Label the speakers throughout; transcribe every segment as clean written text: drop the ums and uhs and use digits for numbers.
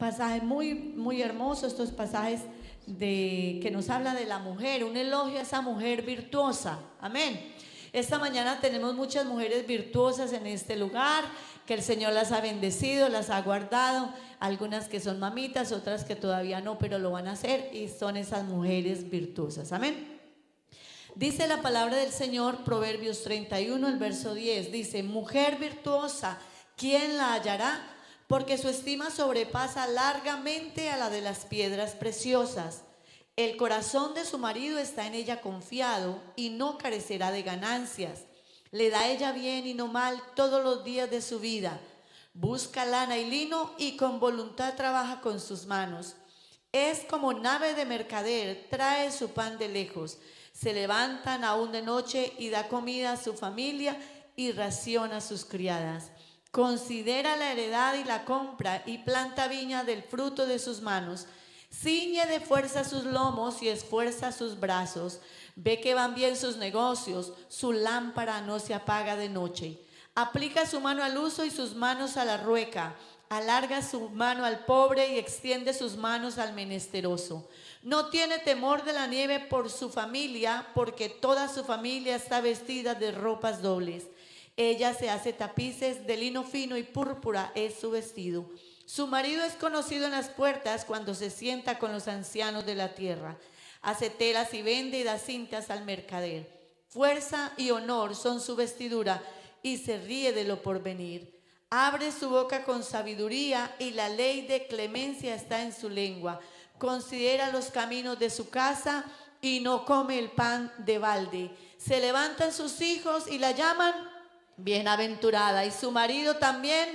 Speaker 1: pasaje muy hermoso, estos pasajes que nos habla de la mujer, un elogio a esa mujer virtuosa. Amén. Esta mañana tenemos muchas mujeres virtuosas en este lugar, que el Señor las ha bendecido, las ha guardado, algunas que son mamitas, otras que todavía no, pero lo van a hacer, y son esas mujeres virtuosas. Amén. Dice la palabra del Señor, Proverbios 31, el verso 10, dice: mujer virtuosa, ¿quién la hallará? Porque su estima sobrepasa largamente a la de las piedras preciosas. El corazón de su marido está en ella confiado y no carecerá de ganancias. Le da ella bien y no mal todos los días de su vida. Busca lana y lino y con voluntad trabaja con sus manos. Es como nave de mercader, trae su pan de lejos. Se levantan aún de noche y da comida a su familia y raciona a sus criadas. Considera la heredad y la compra y planta viña del fruto de sus manos. Ciñe de fuerza sus lomos y esfuerza sus brazos. Ve que van bien sus negocios, su lámpara no se apaga de noche. Aplica su mano al uso y sus manos a la rueca. Alarga su mano al pobre y extiende sus manos al menesteroso. No tiene temor de la nieve por su familia, porque toda su familia está vestida de ropas dobles. Ella se hace tapices de lino fino y púrpura es su vestido. Su marido es conocido en las puertas cuando se sienta con los ancianos de la tierra. Hace telas y vende y da cintas al mercader. Fuerza y honor son su vestidura y se ríe de lo porvenir. Abre su boca con sabiduría y la ley de clemencia está en su lengua. Considera los caminos de su casa y no come el pan de balde. Se levantan sus hijos y la llaman bienaventurada, y su marido también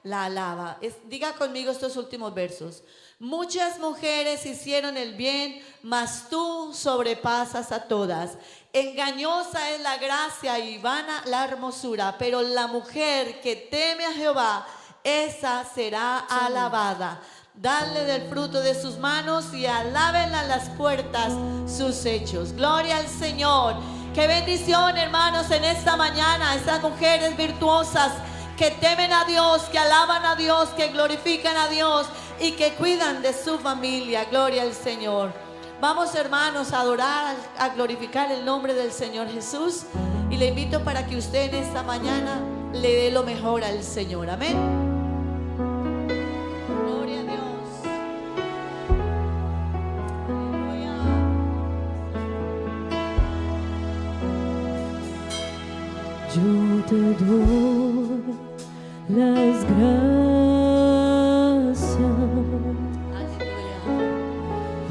Speaker 1: la alaba. Diga conmigo estos últimos versos. Muchas mujeres hicieron el bien, mas tú sobrepasas a todas. Engañosa es la gracia y vana la hermosura, pero la mujer que teme a Jehová, esa será alabada. Dadle del fruto de sus manos y alábenla las puertas sus hechos. Gloria al Señor. Qué bendición, hermanos, en esta mañana, estas mujeres virtuosas que temen a Dios, que alaban a Dios, que glorifican a Dios y que cuidan de su familia. Gloria al Señor. Vamos, hermanos, a adorar, a glorificar el nombre del Señor Jesús, y le invito para que usted en esta mañana le dé lo mejor al Señor. Amén. Gloria a Dios.
Speaker 2: Yo te doy las gracias,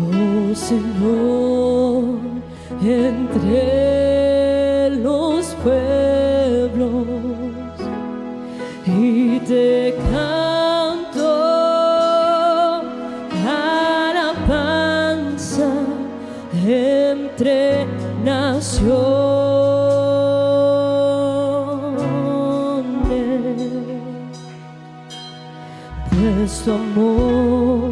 Speaker 2: oh Señor, entre los pueblos, y te canto alabanza entre naciones. Pues tu amor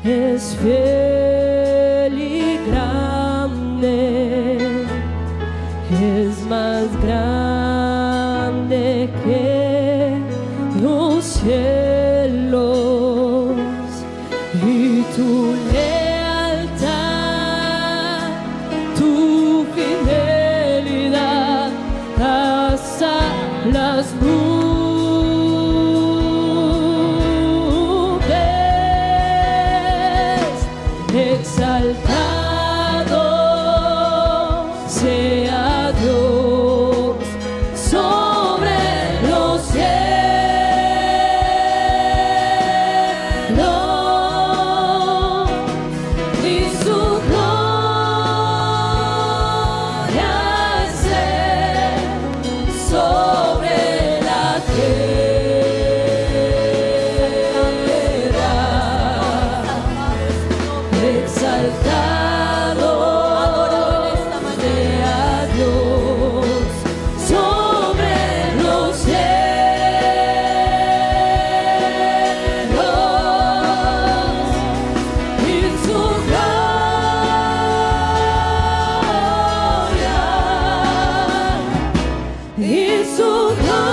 Speaker 2: es fiel y grande, es más grande que los cielos, y tu lealtad, tu fidelidad hasta las nubes. Exaltado sea Dios sobre los cielos, y su gloria esté sobre la tierra. Exaltado sea Dios sobre los cielos, y su gloria, y su gloria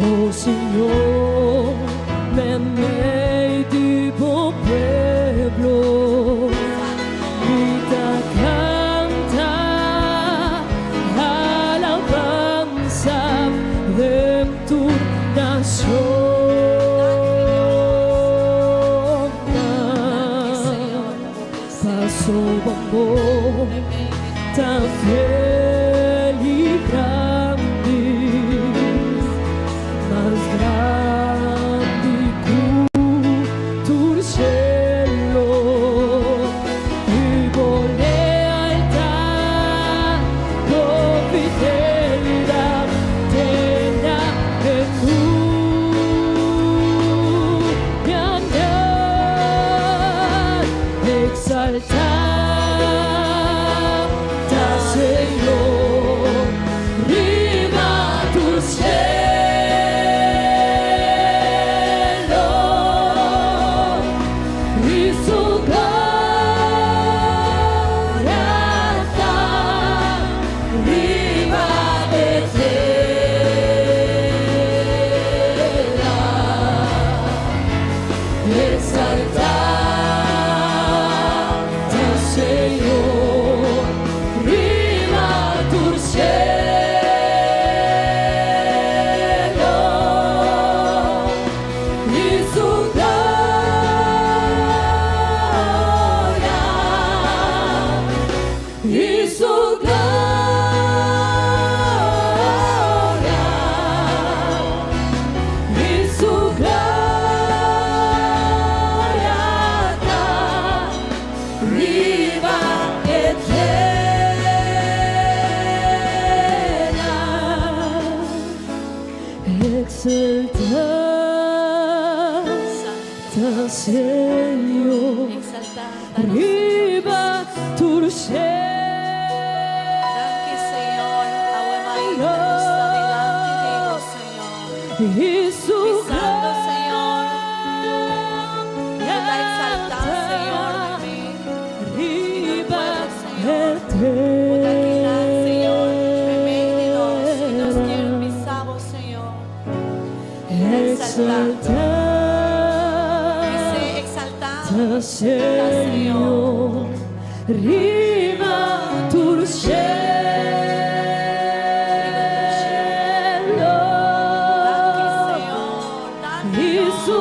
Speaker 2: Oh Señor, ven tu pueblo, grita, canta, alabanza de tu nación. Pasó amor tan fiel y grande, más grande tu cielo, y por lealtad, con fidelidad, tenga en tu andar, exaltar. Exalta, Señor, arriba tu cielo.
Speaker 1: Danke, Señor. Agua María está delante de vos, Señor.
Speaker 2: Y su
Speaker 1: Pisando, Señor. Te da exaltar, Señor, bebé.
Speaker 2: arriba
Speaker 1: Señor, bebé, y nos quieren pisamos, Señor.
Speaker 2: exalta,
Speaker 1: Dice exaltado.
Speaker 2: Señor, arriba tu cielo,
Speaker 1: Danke, Señor.
Speaker 2: y su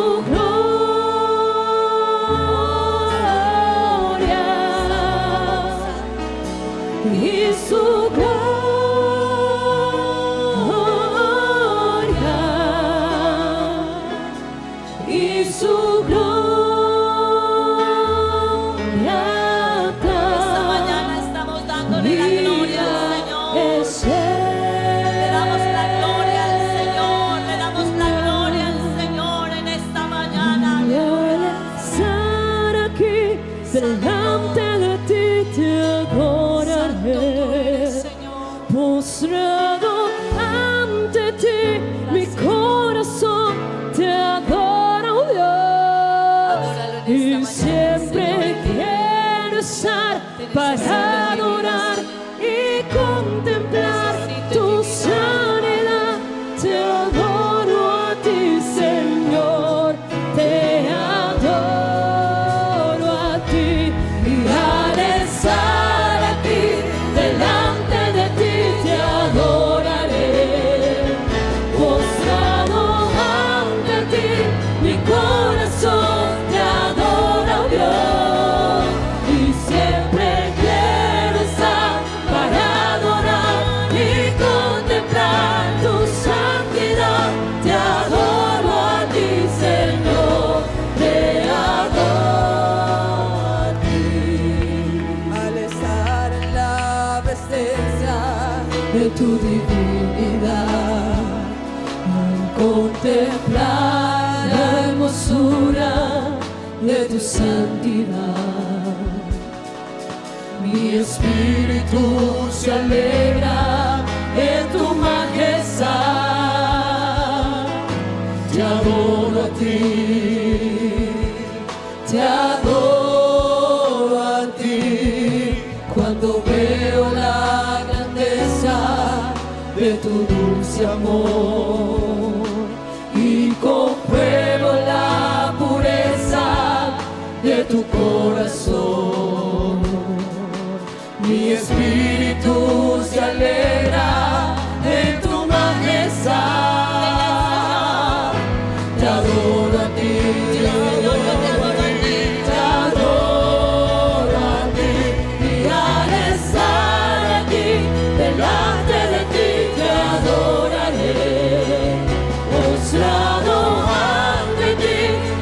Speaker 2: gloria, y su gloria, y su gloria.
Speaker 1: Esta mañana estamos dándole la gloria al Señor. Le damos la gloria al Señor. Le damos la gloria al Señor en esta mañana.
Speaker 2: Estar aquí delante de ti te adoraré, postrado ante ti mi corazón te adora, oh Dios, y siempre quiero estar para adorar y contemplar tu sanidad. Te adoro a ti, Señor, te adoro a ti, y al estar aquí delante de ti te adoraré, postrado ante ti mi corazón te adora, oh Dios, y siempre quiero estar para adorar y contemplar tu santidad. Te adoro a ti, Señor, te adoro a ti. Al estar en la presencia de tu divinidad, al contemplar la hermosura de tu santidad, mi espíritu se alegra en tu majestad. Te adoro a ti, te adoro a ti. cuando veo la grandeza de tu dulce amor y compruebo la pureza de tu corazón. Mi espíritu se alegra en tu majestad. Te adoro a ti, te adoro a ti, y al estar aquí delante de ti te adoraré. Postrado ante ti,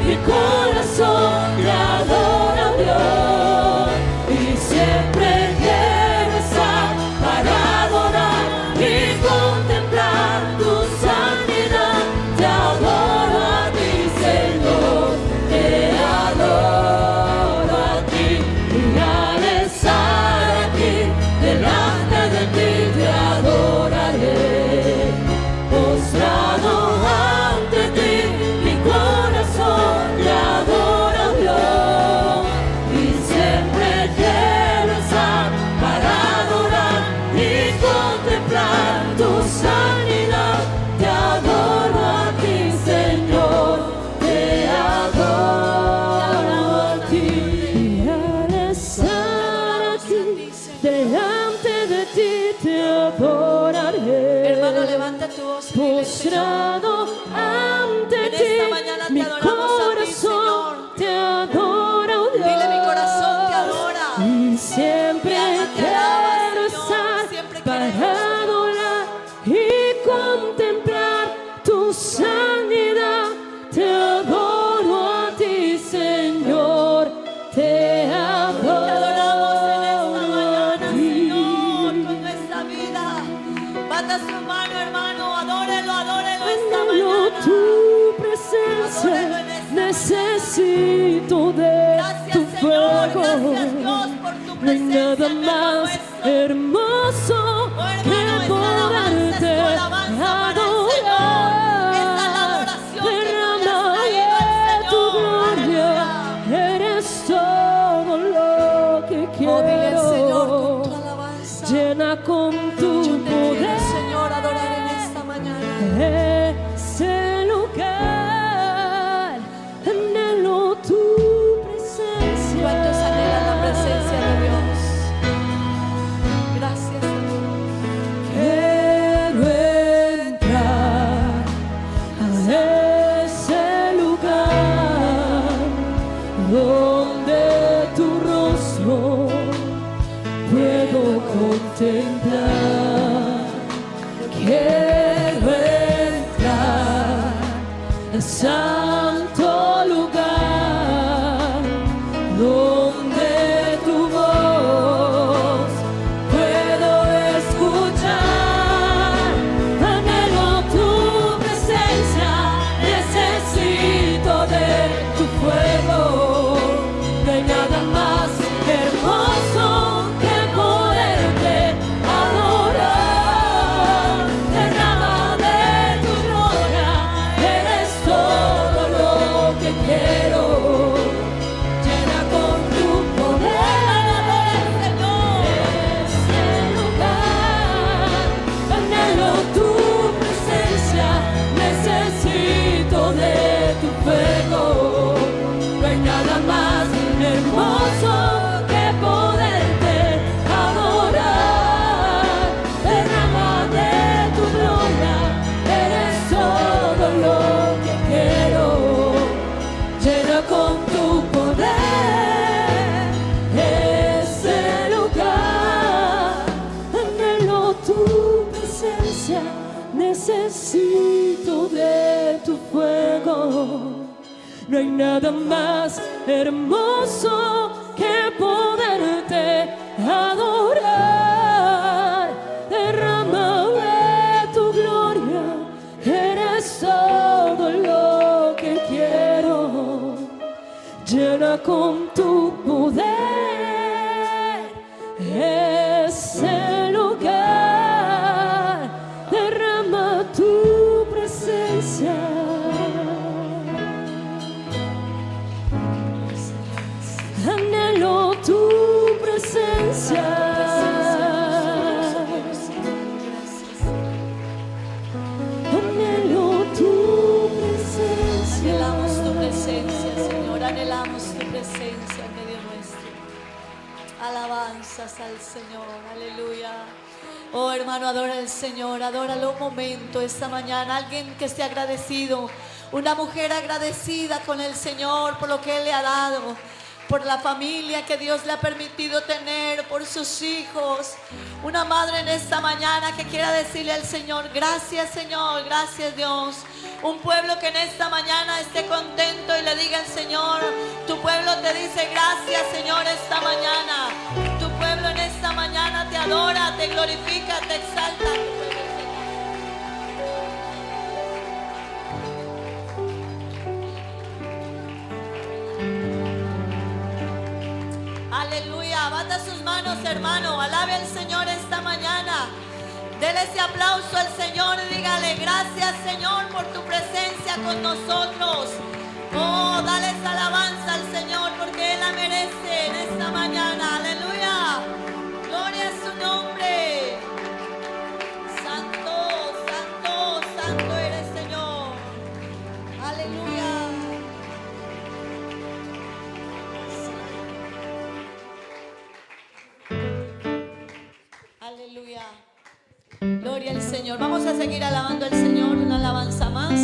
Speaker 2: mi corazón te adora, Dios, y siempre quiero estar para adorar y contemplar tu santidad. Te adoro a ti, Señor, te adoro a ti, y al estar aquí delante de ti te adoraré. Postrado ante ti, mi corazón te adora, Dios, y siempre quiero estar para adorar y contemplar tu sanidad. Te adoro a ti, Señor, te adoro a ti. Y al estar aquí delante de ti te adoraré.
Speaker 1: Hermano, levanta tu voz y dile, Señor,
Speaker 2: Postrado ante
Speaker 1: en
Speaker 2: ti,
Speaker 1: esta mañana te
Speaker 2: mi
Speaker 1: adoramos a ti,
Speaker 2: corazón
Speaker 1: Señor.
Speaker 2: te adora, oh Dios.
Speaker 1: Dile, mi corazón te adora.
Speaker 2: Y siempre
Speaker 1: Mi alma te alaba,
Speaker 2: quiero
Speaker 1: Señor,
Speaker 2: estar
Speaker 1: siempre
Speaker 2: para
Speaker 1: queremos.
Speaker 2: adorar y contemplar tu sanidad. Te adoro a ti, Señor, te adoro.
Speaker 1: Te adoramos en esta
Speaker 2: a
Speaker 1: mañana,
Speaker 2: ti.
Speaker 1: Señor, con nuestra vida. Bata su mano, hermano, adórelo, adórelo esta
Speaker 2: Anhelo
Speaker 1: mañana.
Speaker 2: tu presencia, necesito de
Speaker 1: Gracias,
Speaker 2: tu
Speaker 1: Señor,
Speaker 2: fuego.
Speaker 1: gracias, Dios, por tu
Speaker 2: No hay
Speaker 1: presencia
Speaker 2: nada
Speaker 1: en medio
Speaker 2: más
Speaker 1: nuestro.
Speaker 2: hermoso
Speaker 1: Oh, hermano,
Speaker 2: que
Speaker 1: esta alabanza es
Speaker 2: poderte
Speaker 1: tu alabanza para el Señor.
Speaker 2: adorar.
Speaker 1: Esta es la adoración que tú le has
Speaker 2: Derrama
Speaker 1: traído al
Speaker 2: tu
Speaker 1: Señor.
Speaker 2: gloria,
Speaker 1: Aleluya.
Speaker 2: eres todo lo que
Speaker 1: Oh, dile al Señor con tu
Speaker 2: quiero.
Speaker 1: alabanza.
Speaker 2: Llena con tu
Speaker 1: Yo te quiero,
Speaker 2: poder
Speaker 1: Señor, adorar en esta mañana.
Speaker 2: ese lugar. Anhelo tu presencia.
Speaker 1: ¿Cuántos anhelan la presencia de Dios? Gracias, Señor.
Speaker 2: Quiero entrar a ese lugar donde tu rostro puedo contemplar. Quiero entrar al santo lugar donde tu voz puedo escuchar. Anhelo tu presencia, necesito de tu fuego. No hay nada más hermoso que poderte adorar. Derrama de tu gloria, eres todo lo que quiero. Llena con tu poder, Señor, este lugar. Anhelo tu presencia, necesito de tu fuego. No hay nada más hermoso que poderte adorar. Derrama de tu gloria, eres todo lo que quiero. Llena con tu poder ese lugar. Anhelo tu presencia, necesito de tu fuego. No hay nada más hermoso que poderte adorar. Derrama de tu gloria, eres todo lo que quiero. Llena con tu poder ese lugar. Derrama tu presencia. Anhelo tu presencia.
Speaker 1: alabanza al Señor, aleluya. Oh hermano, adora al Señor, adóralo un momento esta mañana. Alguien que esté agradecido, una mujer agradecida con el Señor por lo que Él le ha dado, por la familia que Dios le ha permitido tener, por sus hijos. Una madre en esta mañana que quiera decirle al Señor: gracias Señor, gracias Dios. Un pueblo que en esta mañana esté contento y le diga al Señor: tu pueblo te dice gracias Señor esta mañana. Tu pueblo en esta mañana te adora, te glorifica, te exalta. Aleluya, bata sus manos hermano, alabe al Señor esta mañana. Dele ese aplauso al Señor y dígale: gracias Señor por tu presencia con nosotros. Oh, dale esa alabanza al Señor porque Él la merece en esta mañana. Aleluya, gloria a su nombre. Santo, santo, santo eres Señor. Aleluya. Aleluya. Gloria al Señor. Vamos a seguir alabando al Señor, una alabanza más.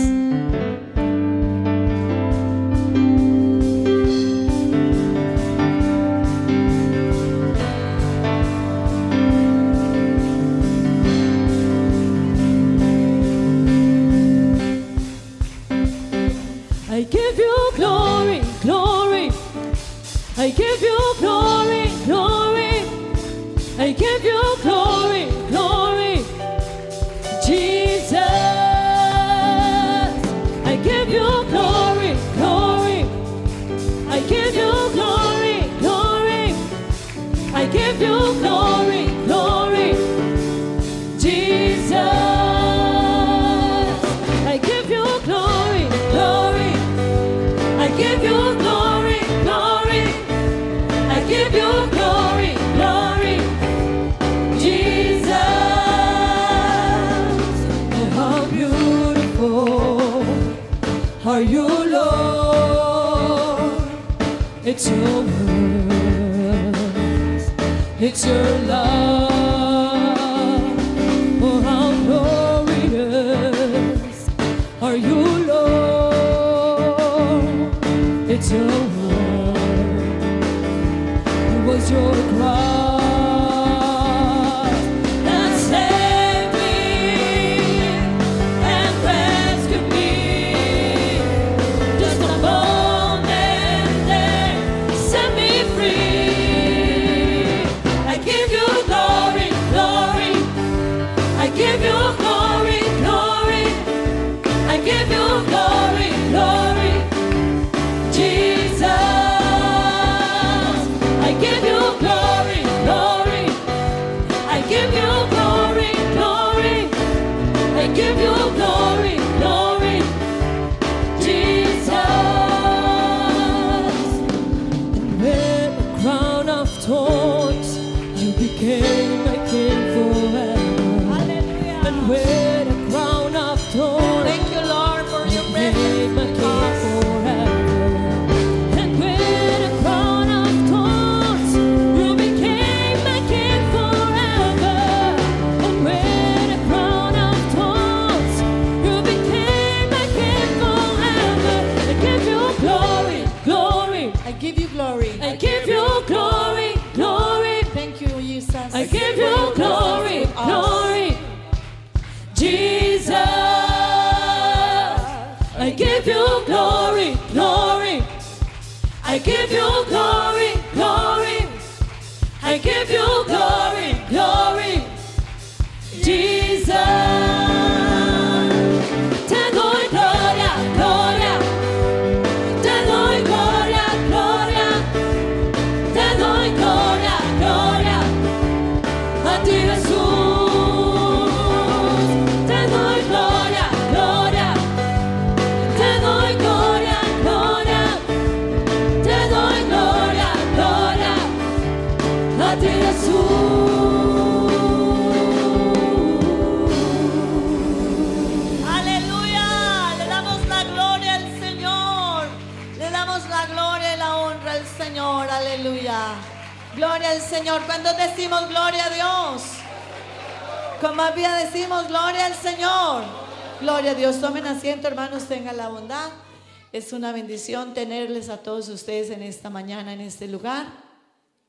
Speaker 2: I give you glory, glory. I give you glory, glory. I give you glory, glory. Jesus, I give you glory, glory. I give you glory, glory. I give you glory, glory. Jesus, I give you glory, glory. I give you glory, glory. I give you glory, glory. Jesus, oh how beautiful are you, Lord. It's your words, it's your love. Oh how glorious are you, Lord. It's your word, it was your cross that saved me and rescued me. Just a moment there set me free. I give you glory, glory. I give you glory, glory. I give you glory, glory. Jesus, I give you glory, glory. I give you glory, glory. I give you glory, glory. Jesus, and with a crown of thorns, you became my king forever.
Speaker 1: Hallelujah.
Speaker 2: And with a crown of thorns,
Speaker 1: Thank you, Lord, for your
Speaker 2: became my
Speaker 1: presence.
Speaker 2: king forever. And with a crown of thorns, you became my king forever. And with a crown of thorns, you became my king forever. I give you glory, glory.
Speaker 1: I give you glory.
Speaker 2: I give you glory, glory.
Speaker 1: Thank you, Jesus.
Speaker 2: I give you glory, glory. Jesus, I give you glory, glory. I give you glory, glory. I give you glory, glory. Jesus, te doy gloria, gloria. Te doy gloria, gloria. Te doy gloria, gloria. A ti Jesús, te doy gloria, gloria. Te doy gloria, gloria. Te doy gloria, gloria. A ti Jesús.
Speaker 1: Aleluya. Le damos la gloria al Señor. Le damos la gloria y la honra al Señor. Aleluya. Gloria al al Señor. Cuando decimos gloria a Dios, con más vida decimos gloria al Señor. Gloria a Dios. Tomen asiento, hermanos, tengan la bondad. Es una bendición tenerles a todos ustedes en esta mañana, en este lugar.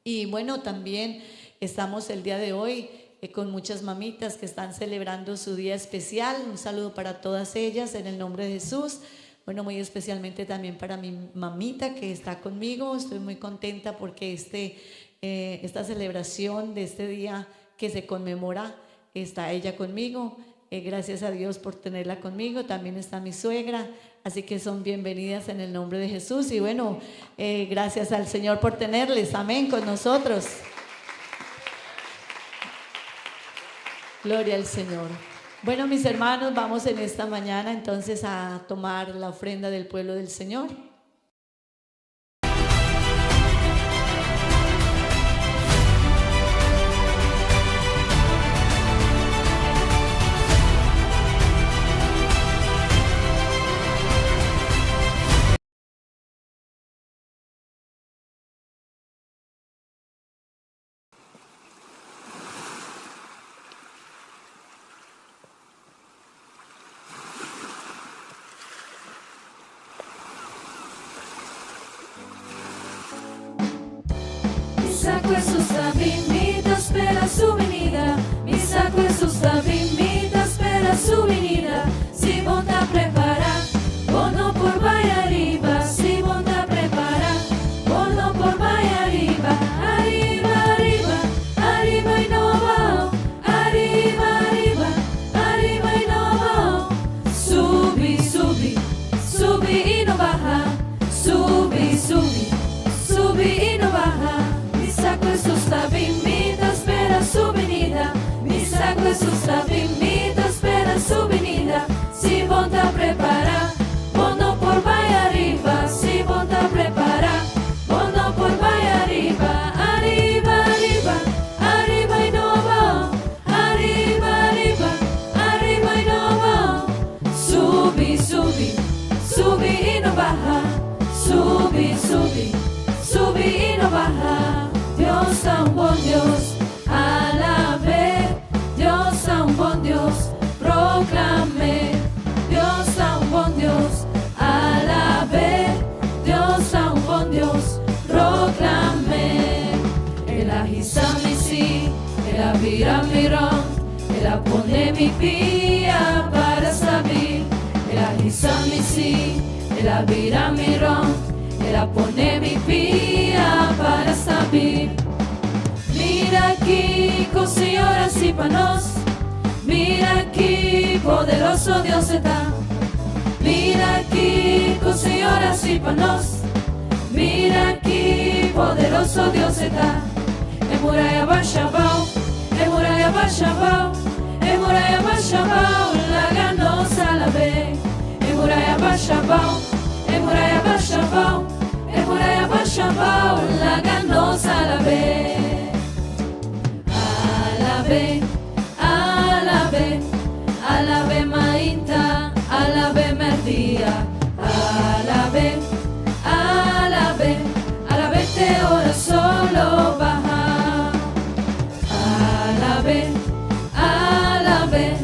Speaker 1: Y bueno, también estamos el día de hoy con muchas mamitas que están celebrando su día especial. Un saludo para todas ellas en el nombre de Jesús. Bueno, muy especialmente también para mi mamita que está conmigo. Estoy muy contenta porque esta celebración de este día que se conmemora, está ella conmigo. Gracias a Dios por tenerla conmigo. También está mi suegra. Así que son bienvenidas en el nombre de Jesús. Y bueno, gracias al Señor por tenerles. Amén, con nosotros. Gloria al Señor. Bueno, mis hermanos, vamos en esta mañana entonces a tomar la ofrenda del pueblo del Señor.
Speaker 2: Questo sta invita, spera su venida. Misa questo sta invita, spera su venida. Si monta prepara, bono por vaya arriba. Si monta prepara, bono por vaya arriba. Arriba, arriba, arriba y no va. Arriba, arriba, arriba y no va. Subi, subi, subi y no baja. Subi, subi, subi y no baja. Questo sta invita, spera su venida. Misa questo sta invita, spera su venida. Si monta prepara, bono por vaya arriba. Si monta prepara, bono por vaya arriba. Arriba, arriba, arriba y no va. Arriba, arriba, arriba y no va. Subi, subi, subi y no baja. Subi, subi, subi y no baja. Dios es un buen Dios, alabe. Dios es un buen Dios, proclame. Dios es un buen Dios, alabe. Dios es un buen Dios, proclame. El agisame sí, el avira mirón, el apone mi pía para saber. El agisame sí, el avira mirón, el apone mi pía para saber. Mira aquí, con señoras y panos. Mira aquí, poderoso Dios está. Mira aquí, con señoras y panos. Mira aquí, poderoso Dios está. En muralla Bashabao, en muralla Bashabao, en muralla Bashabao, la ganosa la ve. En muralla Bashabao, en muralla Bashabao, en muralla Bashabao, la ganosa la ve. Alabe, alabe, alabe mainta, alabe merdía. Alabe, alabe, alabe te ora solo baja. Alabe, alabe,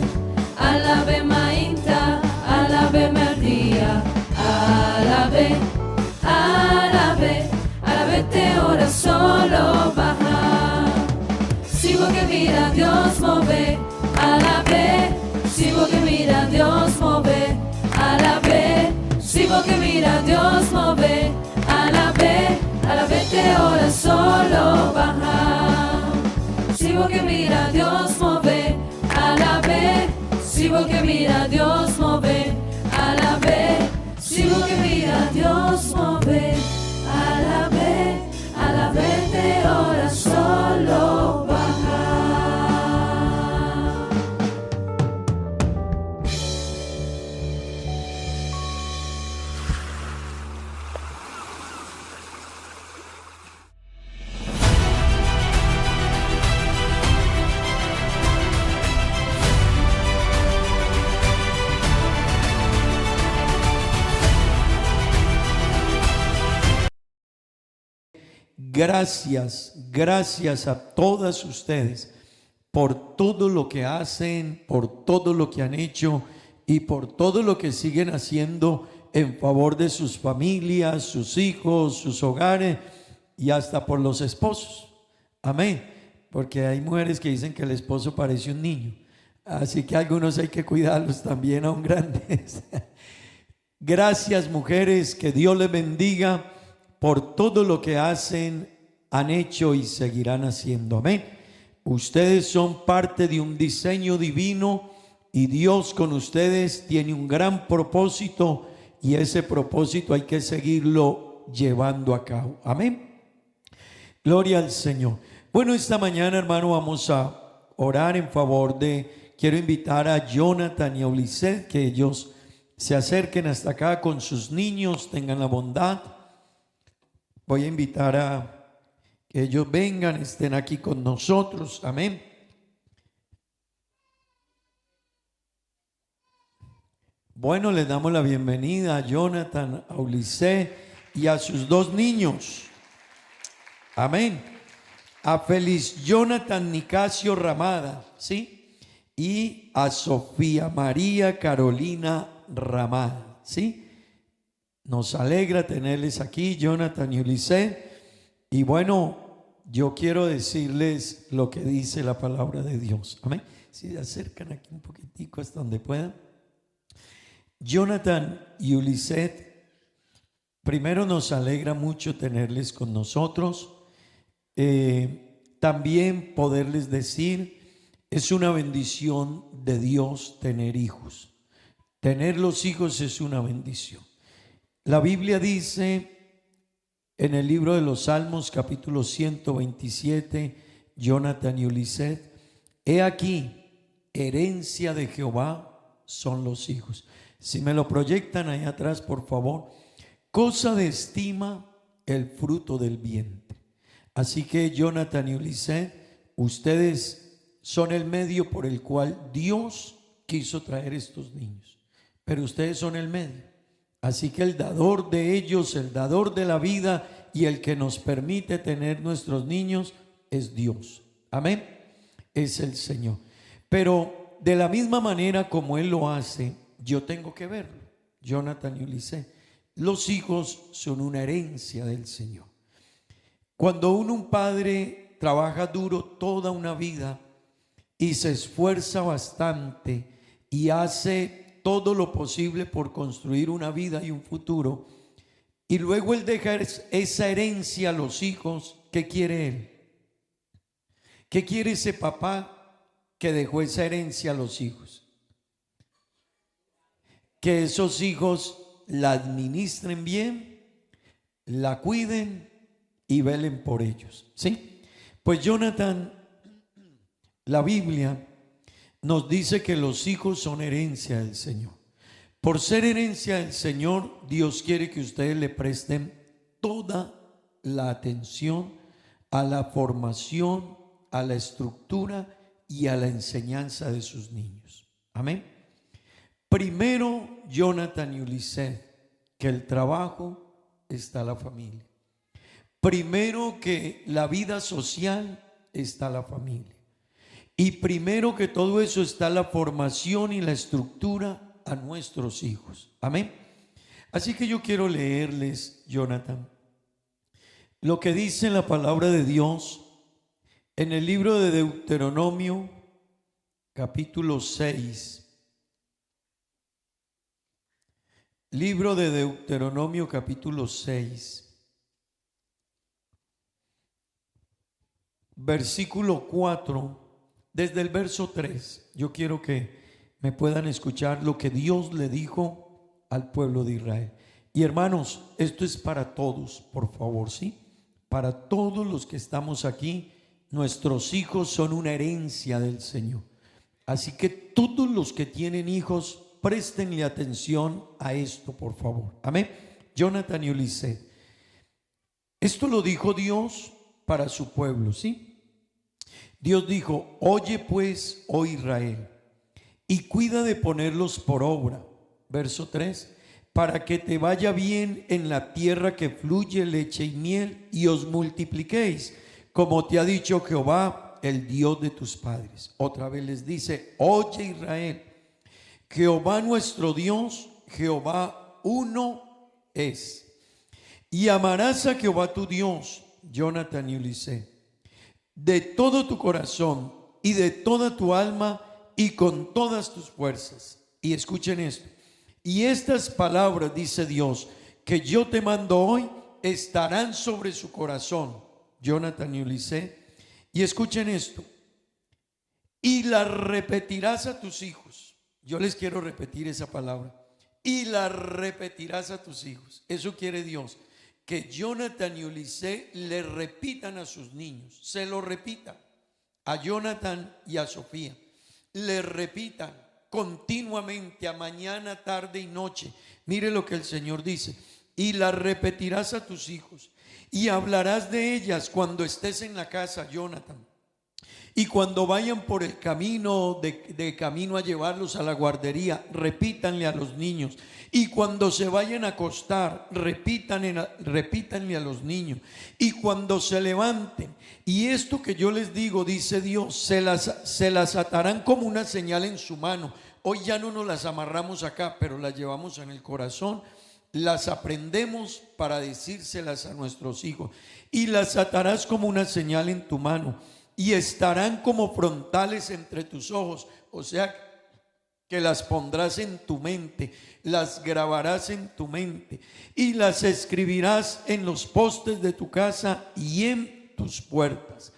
Speaker 2: alabe mainta, alabe merdía. Alabe, alabe, alabe te ora solo baja. Sigo que mira Dios move, alabe. Sigo que mira Dios move, alabe. Sigo que mira Dios move, alabe. Alabe te ora solo baja. Sigo que mira Dios move, alabe. Sigo que mira Dios move, alabe. Sigo que mira Dios move, alabe. Alabe te ora solo baja.
Speaker 3: gracias a todas ustedes por todo lo que hacen, por todo lo que han hecho y por todo lo que siguen haciendo en favor de sus familias, sus hijos, sus hogares y hasta por los esposos. Amén. Porque hay mujeres que dicen que el esposo parece un niño. Así que algunos hay que cuidarlos también, aún grandes. Gracias, mujeres, que Dios les bendiga por todo lo que hacen, han hecho y seguirán haciendo. Amén. Ustedes son parte de un diseño divino y Dios con ustedes tiene un gran propósito y ese propósito hay que seguirlo llevando a cabo. Amén. Gloria al Señor. Bueno, esta mañana, hermano, vamos a orar en favor quiero invitar a Jonathan y a Ulises, que ellos se acerquen hasta acá con sus niños, tengan la bondad. Voy a invitar a que ellos vengan, estén aquí con nosotros. Amén. Bueno, les damos la bienvenida a Jonathan, a Ulises y a sus dos niños. Amén. A Feliz Jonathan Nicasio Ramada, ¿sí? Y a Sofía María Carolina Ramada, ¿sí? Nos alegra tenerles aquí, Jonathan y Ulises. Y bueno, yo quiero decirles lo que dice la palabra de Dios. Amén. Si se acercan aquí un poquitico hasta donde puedan. Jonathan y Ulises, primero nos alegra mucho tenerles con nosotros. También poderles decir, es una bendición de Dios tener hijos. Tener los hijos es una bendición. La Biblia dice en el libro de los Salmos, capítulo 127, Jonathan y Ulises, he aquí, herencia de Jehová son los hijos. Si me lo proyectan ahí atrás, por favor. Cosa de estima el fruto del vientre. Así que Jonathan y Ulises, ustedes son el medio por el cual Dios quiso traer estos niños. Pero ustedes son el medio. Así que el dador de ellos, el dador de la vida y el que nos permite tener nuestros niños es Dios. Amén. Es el Señor. Pero de la misma manera como Él lo hace, yo tengo que verlo. Jonathan y Ulises, los hijos son una herencia del Señor. Cuando un padre trabaja duro toda una vida y se esfuerza bastante y hace todo lo posible por construir una vida y un futuro, y luego él deja esa herencia a los hijos, ¿qué quiere él? ¿Qué quiere ese papá que dejó esa herencia a los hijos? Que esos hijos la administren bien, la cuiden y velen por ellos, ¿sí? Pues Jonathan, la Biblia nos dice que los hijos son herencia del Señor. Por ser herencia del Señor, Dios quiere que ustedes le presten toda la atención a la formación, a la estructura y a la enseñanza de sus niños. Amén. Primero, Jonathan y Ulises, que el trabajo está la familia. Primero que la vida social está la familia. Y primero que todo eso está la formación y la estructura a nuestros hijos. Amén. Así que yo quiero leerles, Jonathan, lo que dice la palabra de Dios en el libro de Deuteronomio, capítulo 6. Libro de Deuteronomio, capítulo 6. Versículo 4, desde el verso 3, yo quiero que me puedan escuchar lo que Dios le dijo al pueblo de Israel. Y hermanos, esto es para todos, por favor, ¿sí? Para todos los que estamos aquí, nuestros hijos son una herencia del Señor. Así que todos los que tienen hijos, préstenle atención a esto, por favor. Amén. Jonathan y Ulises. Esto lo dijo Dios para su pueblo, ¿sí? Dios dijo, oye pues, oh Israel, y cuida de ponerlos por obra. Verso 3, para que te vaya bien en la tierra que fluye leche y miel, y os multipliquéis, como te ha dicho Jehová, el Dios de tus padres. Otra vez les dice: oye Israel, Jehová nuestro Dios, Jehová uno es. Y amarás a Jehová tu Dios, Jonathan y Ulises, de todo tu corazón y de toda tu alma y con todas tus fuerzas. Y escuchen esto: y estas palabras, dice Dios, que yo te mando hoy, estarán sobre su corazón, Jonathan y Ulises. Y escuchen esto: y la repetirás a tus hijos. Yo les quiero repetir esa palabra: y la repetirás a tus hijos. Eso quiere Dios, que Jonathan y Ulises le repitan a sus niños, se lo repitan a Jonathan y a Sofía, le repitan continuamente, a mañana, tarde y noche. Mire lo que el Señor dice: y la repetirás a tus hijos, y hablarás de ellas cuando estés en la casa, Jonathan, y cuando vayan por el camino, de camino a llevarlos a la guardería, repítanle a los niños. Y cuando se vayan a acostar, repítanle a los niños. Y cuando se levanten, y esto que yo les digo, dice Dios, se las atarán como una señal en su mano. Hoy ya no nos las amarramos acá, pero las llevamos en el corazón. Las aprendemos para decírselas a nuestros hijos. Y las atarás como una señal en tu mano, y estarán como frontales entre tus ojos. O sea, que las pondrás en tu mente, las grabarás en tu mente, y las escribirás en los postes de tu casa y en tus puertas.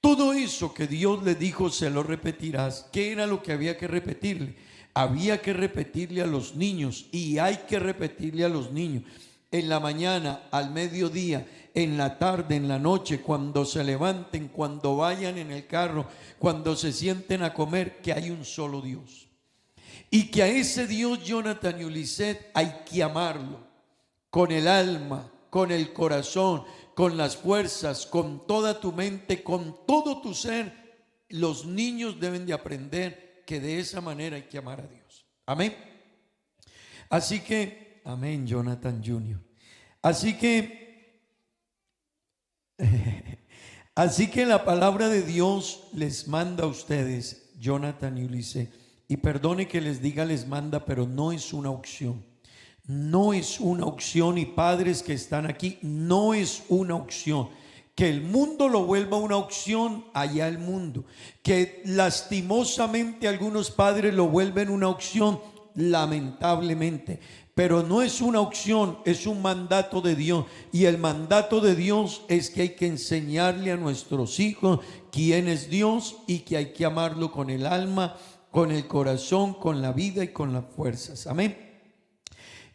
Speaker 3: Todo eso que Dios le dijo, se lo repetirás. ¿Qué era lo que había que repetirle? Había que repetirle a los niños, y hay que repetirle a los niños en la mañana, al mediodía, en la tarde, en la noche, cuando se levanten, cuando vayan en el carro, cuando se sienten a comer, que hay un solo Dios. Y que a ese Dios, Jonathan y Ulises, hay que amarlo con el alma, con el corazón, con las fuerzas, con toda tu mente, con todo tu ser. Los niños deben de aprender que de esa manera hay que amar a Dios. Amén. Así que, amén, Jonathan Jr. Así que la palabra de Dios les manda a ustedes, Jonathan y Ulises. Y perdone que les diga les manda, pero no es una opción. No es una opción, y padres que están aquí, no es una opción. Que el mundo lo vuelva una opción, allá el mundo. Que lastimosamente algunos padres lo vuelven una opción, lamentablemente. Pero no es una opción, es un mandato de Dios. Y el mandato de Dios es que hay que enseñarle a nuestros hijos quién es Dios, y que hay que amarlo con el alma, con el corazón, con la vida y con las fuerzas. Amén.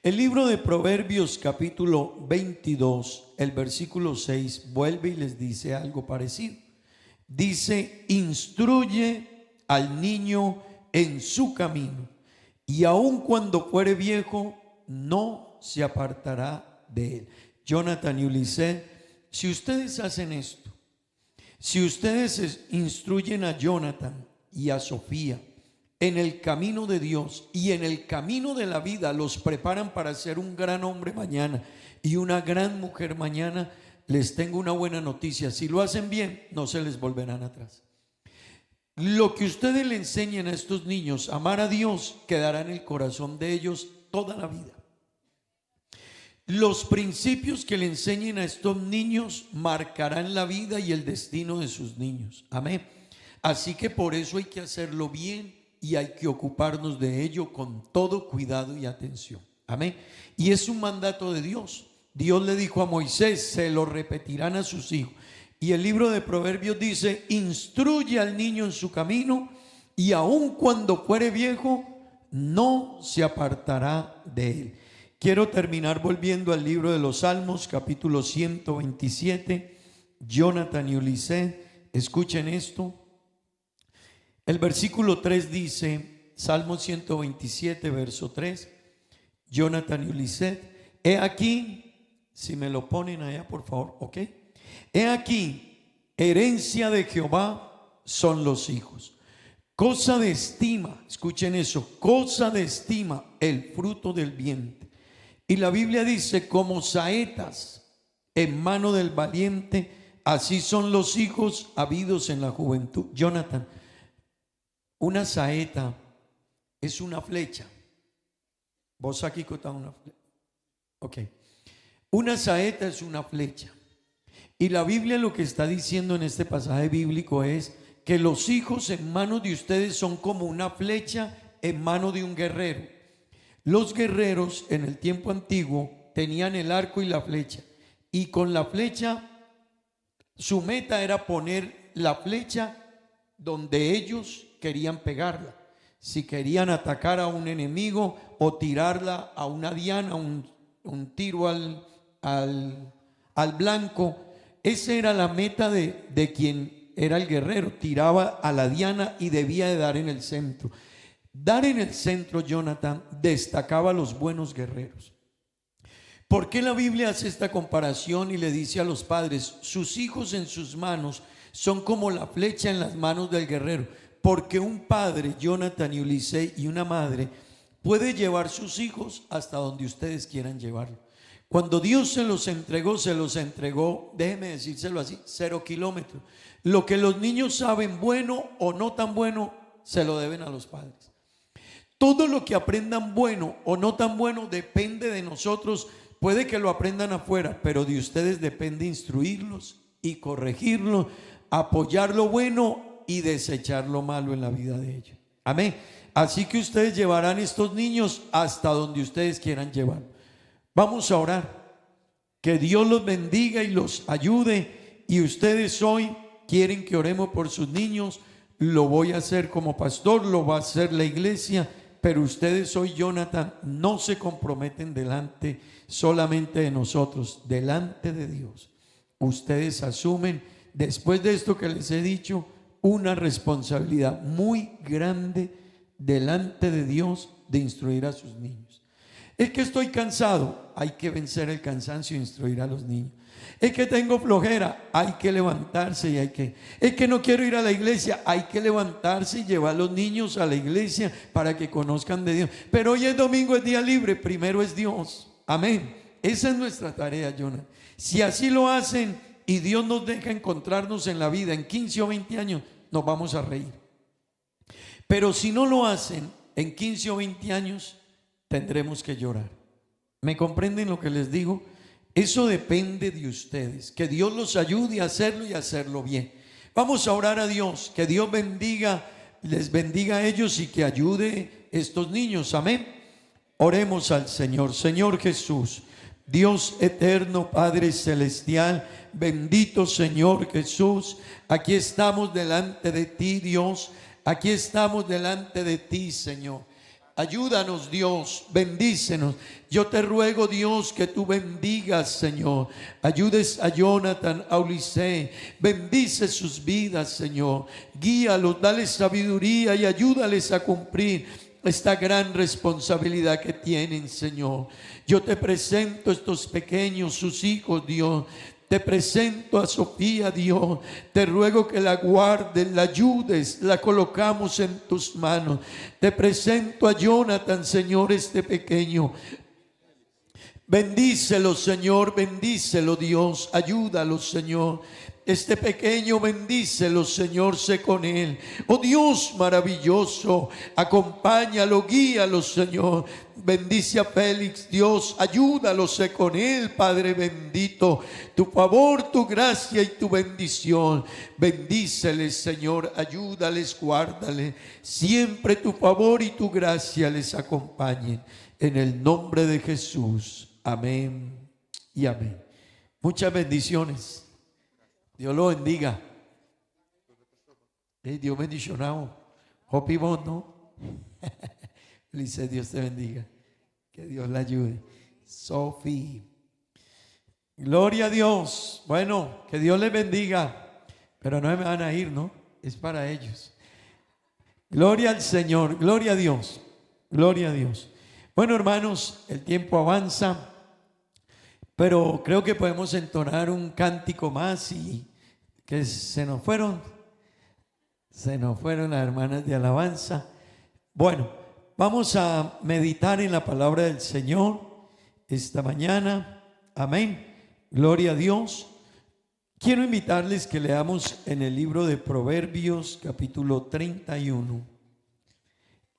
Speaker 3: El libro de Proverbios capítulo 22, el versículo 6, vuelve y les dice algo parecido. Dice: instruye al niño en su camino, y aun cuando fuere viejo, no se apartará de él. Jonathan y Ulises, si ustedes hacen esto, si ustedes instruyen a Jonathan y a Sofía en el camino de Dios y en el camino de la vida, los preparan para ser un gran hombre mañana y una gran mujer mañana, les tengo una buena noticia: si lo hacen bien, no se les volverán atrás. Lo que ustedes le enseñen a estos niños, amar a Dios, quedará en el corazón de ellos toda la vida. Los principios que le enseñen a estos niños marcarán la vida y el destino de sus niños. Amén. Así que por eso hay que hacerlo bien, y hay que ocuparnos de ello con todo cuidado y atención. Amén. Y es un mandato de Dios. Dios le dijo a Moisés: se lo repetirán a sus hijos. Y el libro de Proverbios dice: instruye al niño en su camino, y aun cuando fuere viejo, no se apartará de él. Quiero terminar volviendo al libro de los Salmos, capítulo 127. Jonathan y Ulises, escuchen esto. El versículo 3 dice, Salmo 127, verso 3, Jonathan y Ulises: he aquí, si me lo ponen allá por favor, ok. He aquí, herencia de Jehová son los hijos, cosa de estima, escuchen eso, cosa de estima el fruto del vientre. Y la Biblia dice, como saetas en mano del valiente, así son los hijos habidos en la juventud. Jonathan, una saeta es una flecha. Vos aquí cortás una flecha. Ok. Una saeta es una flecha. Y la Biblia lo que está diciendo en este pasaje bíblico es que los hijos en manos de ustedes son como una flecha en mano de un guerrero. Los guerreros en el tiempo antiguo tenían el arco y la flecha. Y con la flecha, su meta era poner la flecha donde ellos querían pegarla. Si querían atacar a un enemigo o tirarla a una diana, un tiro al blanco, esa era la meta de quien era el guerrero. Tiraba a la diana y debía de dar en el centro. Dar en el centro, Jonathan, destacaba a los buenos guerreros. ¿Por qué la Biblia hace esta comparación y le dice a los padres, sus hijos en sus manos son como la flecha en las manos del guerrero? Porque un padre, Jonathan y Ulises, y una madre puede llevar sus hijos hasta donde ustedes quieran llevarlo. Cuando Dios se los entregó, déjeme decírselo así, 0 kilómetros. Lo que los niños saben, bueno o no tan bueno, se lo deben a los padres. Todo lo que aprendan bueno o no tan bueno depende de nosotros. Puede que lo aprendan afuera, pero de ustedes depende instruirlos y corregirlos, apoyar lo bueno y desechar lo malo en la vida de ellos. Amén. Así que ustedes llevarán estos niños hasta donde ustedes quieran llevar. Vamos a orar. Que Dios los bendiga y los ayude. Y ustedes hoy quieren que oremos por sus niños. Lo voy a hacer como pastor, lo va a hacer la iglesia. Pero ustedes hoy, Jonathan, no se comprometen delante solamente de nosotros, delante de Dios. Ustedes asumen, después de esto que les he dicho, una responsabilidad muy grande delante de Dios de instruir a sus niños. Es que estoy cansado, hay que vencer el cansancio e instruir a los niños. Es que tengo flojera, hay que levantarse y es que no quiero ir a la iglesia, hay que levantarse y llevar a los niños a la iglesia para que conozcan de Dios. Pero hoy es domingo, es día libre, primero es Dios. Amén. Esa es nuestra tarea, Jonathan. Si así lo hacen y Dios nos deja encontrarnos en la vida en 15 o 20 años, nos vamos a reír. Pero si no lo hacen en 15 o 20 años, tendremos que llorar. ¿Me comprenden lo que les digo? Eso depende de ustedes, que Dios los ayude a hacerlo y a hacerlo bien. Vamos a orar a Dios, que Dios bendiga, les bendiga a ellos y que ayude a estos niños. Amén. Oremos al Señor. Señor Jesús, Dios eterno, Padre celestial, bendito Señor Jesús, aquí estamos delante de ti, Dios, aquí estamos delante de ti, Señor. Ayúdanos, Dios, bendícenos. Yo te ruego, Dios, que tú bendigas, Señor. Ayudes a Jonathan, a Ulises. Bendice sus vidas, Señor. Guíalos, dale sabiduría y ayúdales a cumplir esta gran responsabilidad que tienen, Señor. Yo te presento estos pequeños, sus hijos, Dios. Te presento a Sofía, Dios. Te ruego que la guardes, la ayudes, la colocamos en tus manos. Te presento a Jonathan, Señor, este pequeño. Bendícelo, Señor, bendícelo, Dios. Ayúdalo, Señor. Este pequeño, bendícelo, Señor, sé con él. Oh Dios maravilloso, acompáñalo, guíalo, Señor. Bendice a Félix, Dios, ayúdalo, sé con él, Padre bendito. Tu favor, tu gracia y tu bendición. Bendíceles, Señor, ayúdales, guárdales. Siempre tu favor y tu gracia les acompañen. En el nombre de Jesús. Amén y amén. Muchas bendiciones. Dios lo bendiga. Dios bendicionado. Hopi vos, ¿no? Dice, Dios te bendiga. Que Dios la ayude. Sofía. Gloria a Dios. Bueno, que Dios les bendiga. Pero no me van a ir, ¿no? Es para ellos. Gloria al Señor. Gloria a Dios. Gloria a Dios. Bueno, hermanos, el tiempo avanza. Pero creo que podemos entonar un cántico más y que se nos fueron las hermanas de alabanza. Bueno, vamos a meditar en la palabra del Señor. esta mañana. Amén. Gloria a Dios. Quiero invitarles que leamos en el libro de Proverbios capítulo 31.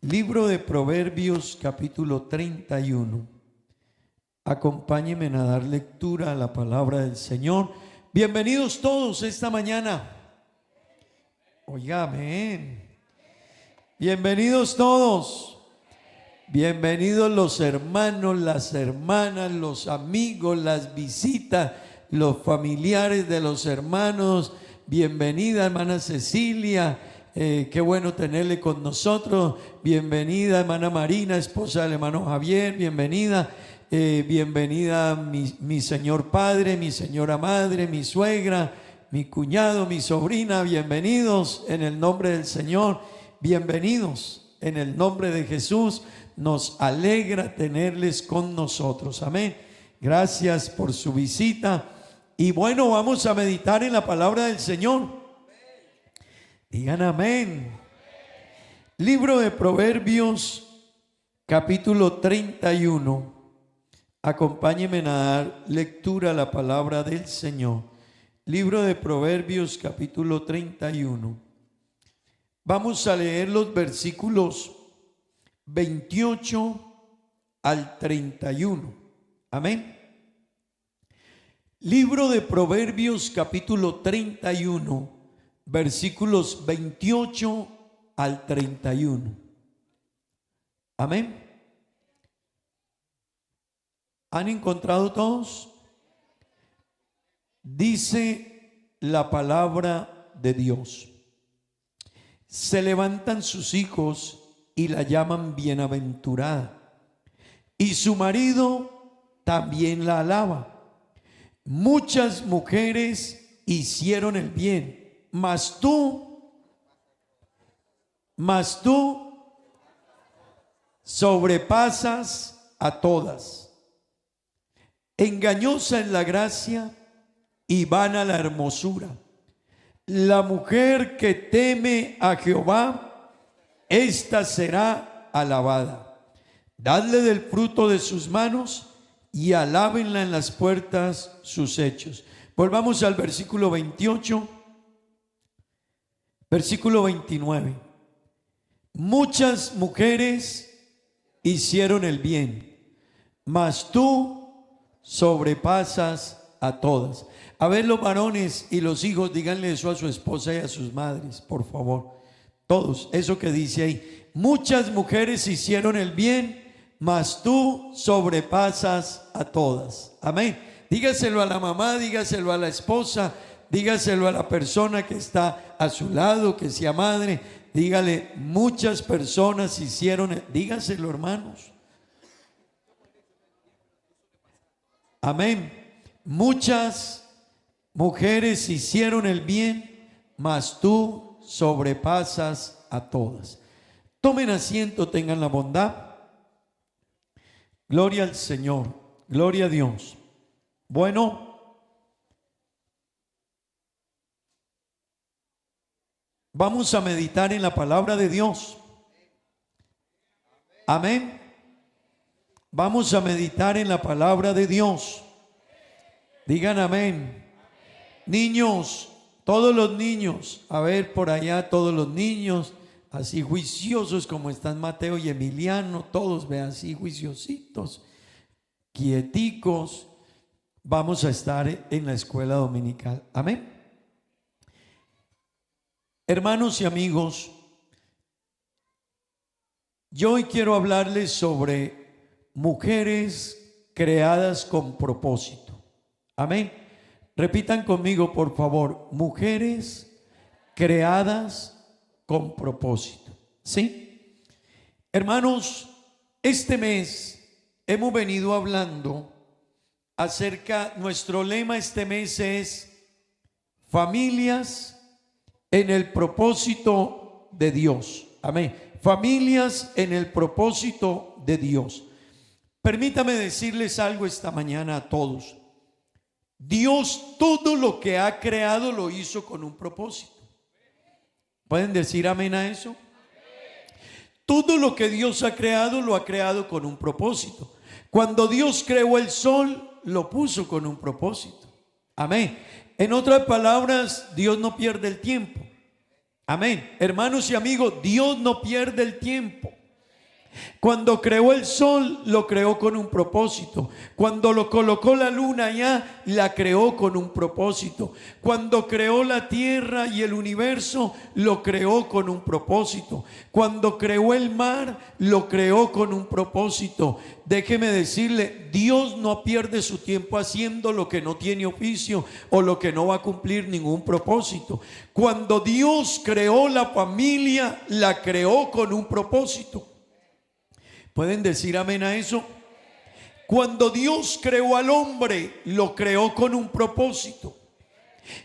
Speaker 3: Libro de Proverbios capítulo 31. Acompáñenme a dar lectura a la palabra del Señor. Bienvenidos todos esta mañana. Oiga, amén. Bienvenidos todos. Bienvenidos los hermanos, las hermanas, los amigos, las visitas, los familiares de los hermanos. Bienvenida, hermana Cecilia. Qué bueno tenerle con nosotros. Bienvenida, hermana Marina, esposa del hermano Javier. Bienvenida. Bienvenida mi señor padre, mi señora madre, mi suegra, mi cuñado, mi sobrina. Bienvenidos en el nombre del Señor. Bienvenidos en el nombre de Jesús. Nos alegra tenerles con nosotros. Amén. Gracias por su visita. Y bueno, vamos a meditar en la palabra del Señor. Digan amén. Libro de Proverbios, capítulo 31. Acompáñenme a dar lectura a la palabra del Señor. Libro de Proverbios, capítulo 31. Vamos a leer los versículos 28 al 31. Amén. Libro de Proverbios capítulo 31, versículos 28 al 31. Amén. ¿Han encontrado todos? Dice la palabra de Dios: se levantan sus hijos y la llaman bienaventurada, y su marido también la alaba. Muchas mujeres hicieron el bien, mas tú sobrepasas a todas. Engañosa es la gracia y vana la hermosura. La mujer que teme a Jehová, esta será alabada. Dadle del fruto de sus manos y alábenla en las puertas sus hechos. Volvamos al versículo 28, versículo 29. Muchas mujeres hicieron el bien, mas tú sobrepasas a todas. A ver, los varones y los hijos, díganle eso a su esposa y a sus madres, por favor. Todos, eso que dice ahí. Muchas mujeres hicieron el bien, mas tú sobrepasas a todas. Amén. Dígaselo a la mamá, dígaselo a la esposa, dígaselo a la persona que está a su lado, que sea madre. Dígale, muchas personas hicieron, dígaselo, hermanos. Amén. Muchas mujeres hicieron el bien, mas tú sobrepasas a todas. Tomen asiento, tengan la bondad. Gloria al Señor, gloria a Dios. Bueno, vamos a meditar en la palabra de Dios. Amén. Vamos a meditar en la palabra de Dios. Digan amén. Niños, todos los niños, a ver por allá, todos los niños, así juiciosos como están Mateo y Emiliano, todos vean así juiciositos, quieticos. Vamos a estar en la escuela dominical. Amén. Hermanos y amigos, yo hoy quiero hablarles sobre mujeres creadas con propósito. Amén. Repitan conmigo, por favor, mujeres creadas con propósito. ¿Sí? Hermanos, este mes hemos venido hablando acerca, nuestro lema este mes es familias en el propósito de Dios. Amén. Familias en el propósito de Dios. Permítame decirles algo esta mañana a todos. Dios todo lo que ha creado lo hizo con un propósito. ¿Pueden decir amén a eso? Todo lo que Dios ha creado lo ha creado con un propósito. Cuando Dios creó el sol, lo puso con un propósito. Amén. En otras palabras, Dios no pierde el tiempo. Amén. Hermanos y amigos, Dios no pierde el tiempo. Cuando creó el sol, lo creó con un propósito. Cuando lo colocó la luna allá, la creó con un propósito. Cuando creó la tierra y el universo, lo creó con un propósito. Cuando creó el mar, lo creó con un propósito. Déjeme decirle, Dios no pierde su tiempo haciendo lo que no tiene oficio o lo que no va a cumplir ningún propósito. Cuando Dios creó la familia, la creó con un propósito. ¿Pueden decir amén a eso? Cuando Dios creó al hombre, lo creó con un propósito.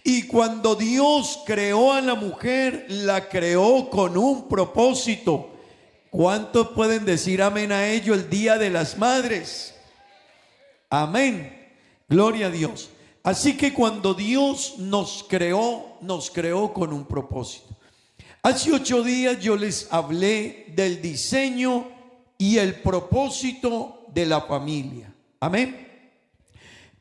Speaker 3: Y cuando Dios creó a la mujer, la creó con un propósito. ¿Cuántos pueden decir amén a ello el Día de las Madres? Amén. Gloria a Dios. Así que cuando Dios nos creó con un propósito. Hace 8 días yo les hablé del diseño y el propósito de la familia. Amén.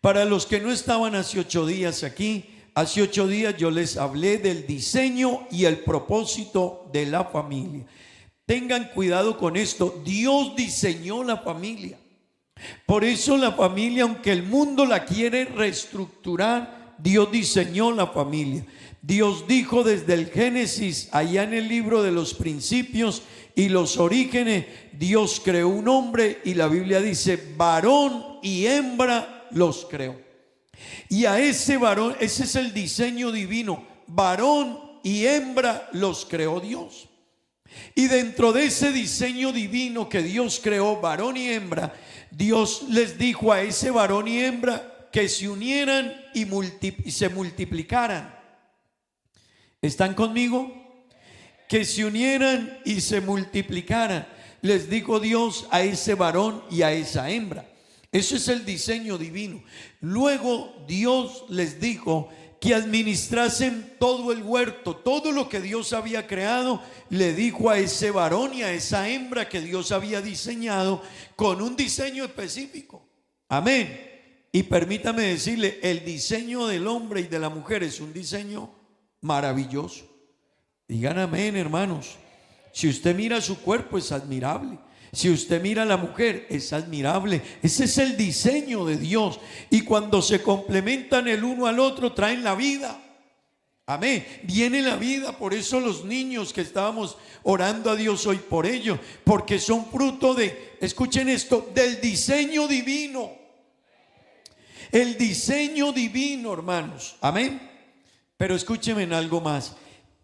Speaker 3: Para los que no estaban hace 8 días aquí, hace 8 días yo les hablé del diseño y el propósito de la familia. Tengan cuidado con esto. Dios diseñó la familia. Por eso la familia, aunque el mundo la quiere reestructurar, Dios diseñó la familia. Dios dijo desde el Génesis, allá en el libro de los principios y los orígenes, Dios creó un hombre y la Biblia dice, varón y hembra los creó. Y a ese varón, ese es el diseño divino, varón y hembra los creó Dios. Y dentro de ese diseño divino que Dios creó, varón y hembra, Dios les dijo a ese varón y hembra que se unieran y se multiplicaran. ¿Están conmigo? Que se unieran y se multiplicaran. Les dijo Dios a ese varón y a esa hembra. Eso es el diseño divino. Luego Dios les dijo que administrasen todo el huerto. Todo lo que Dios había creado, le dijo a ese varón y a esa hembra que Dios había diseñado con un diseño específico. Amén. Y permítame decirle, el diseño del hombre y de la mujer es un diseño maravilloso. Digan amén, hermanos. Si usted mira su cuerpo, es admirable. Si usted mira a la mujer, es admirable. Ese es el diseño de Dios. Y cuando se complementan el uno al otro, traen la vida. Amén. Viene la vida. Por eso los niños que estábamos orando a Dios hoy por ellos, porque son fruto de, escuchen esto, del diseño divino. El diseño divino, hermanos. Amén. Pero escúchenme en algo más.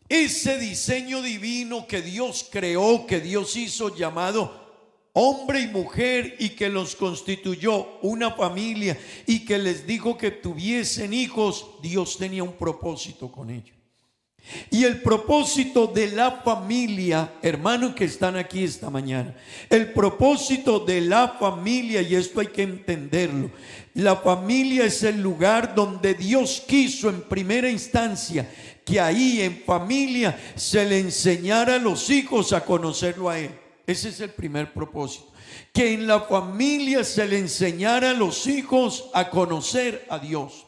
Speaker 3: Ese diseño divino que Dios creó, que Dios hizo, llamado hombre y mujer, y que los constituyó una familia y que les dijo que tuviesen hijos, Dios tenía un propósito con ellos. Y el propósito de la familia, hermanos que están aquí esta mañana, el propósito de la familia, y esto hay que entenderlo, la familia es el lugar donde Dios quiso en primera instancia que ahí en familia se le enseñara a los hijos a conocerlo a Él. Ese es el primer propósito, que en la familia se le enseñara a los hijos a conocer a Dios.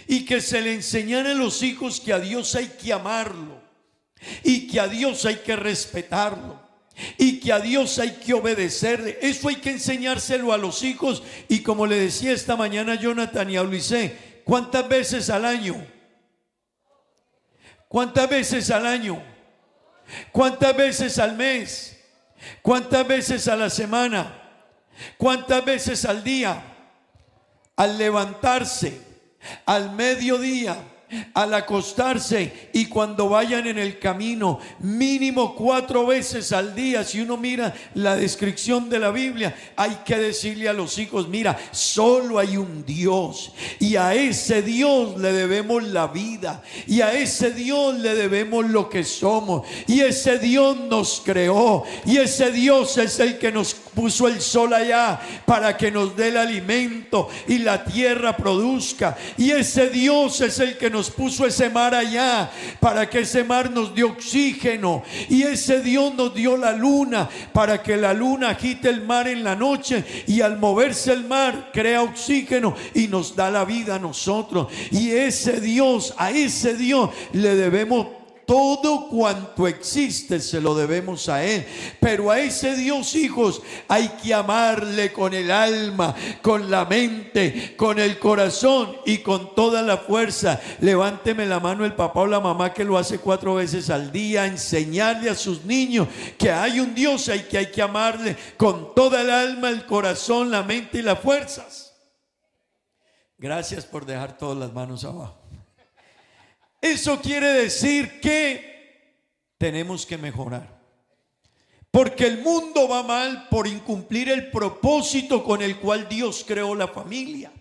Speaker 3: Y que se le enseñara a los hijos que a Dios hay que amarlo, y que a Dios hay que respetarlo, y que a Dios hay que obedecerle. Eso hay que enseñárselo a los hijos. Y como le decía esta mañana a Jonathan y a Luisé, ¿cuántas veces al año? ¿Cuántas veces al año? ¿Cuántas veces al mes? ¿Cuántas veces a la semana? ¿Cuántas veces al día? Al levantarse, al mediodía, al acostarse y cuando vayan en el camino, mínimo 4 veces al día. Si uno mira la descripción de la Biblia, hay que decirle a los hijos, mira, solo hay un Dios y a ese Dios le debemos la vida, y a ese Dios le debemos lo que somos, y ese Dios nos creó, y ese Dios es el que nos puso el sol allá para que nos dé el alimento y la tierra produzca, y ese Dios es el que nos nos puso ese mar allá, para que ese mar nos dio oxígeno, y ese Dios nos dio la luna, para que la luna agite el mar en la noche, y al moverse el mar crea oxígeno y nos da la vida a nosotros. Y ese Dios, a ese Dios le debemos todo cuanto existe, se lo debemos a Él. Pero a ese Dios, hijos, hay que amarle con el alma, con la mente, con el corazón y con toda la fuerza. Levánteme la mano el papá o la mamá que lo hace 4 veces al día. Enseñarle a sus niños que hay un Dios y que hay que amarle con toda el alma, el corazón, la mente y las fuerzas. Gracias por dejar todas las manos abajo. Eso quiere decir que tenemos que mejorar, porque el mundo va mal por incumplir el propósito con el cual Dios creó la familia.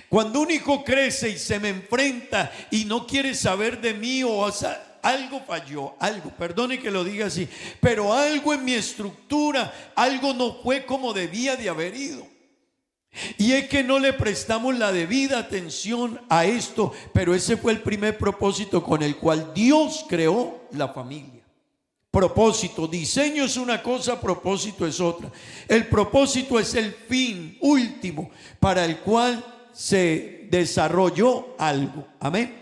Speaker 3: Cuando un hijo crece y se me enfrenta y no quiere saber de mí, algo falló, algo, perdone que lo diga así, pero algo en mi estructura, algo no fue como debía de haber ido. Y es que no le prestamos la debida atención a esto, pero ese fue el primer propósito con el cual Dios creó la familia. Propósito, diseño es una cosa, propósito es otra. El propósito es el fin último para el cual se desarrolló algo. Amén.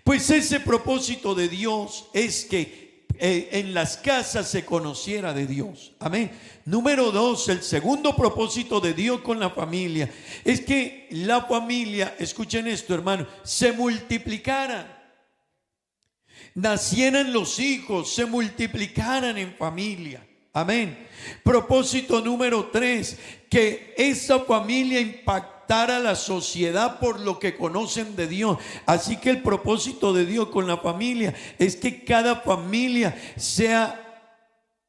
Speaker 3: Pues ese propósito de Dios es que en las casas se conociera de Dios. Amén. Número 2, el segundo propósito de Dios con la familia es que la familia, escuchen esto, hermano, se multiplicara, nacieran los hijos, se multiplicaran en familia. Amén. Propósito número 3, que esa familia impactara a la sociedad por lo que conocen de Dios. Así que el propósito de Dios con la familia es que cada familia sea,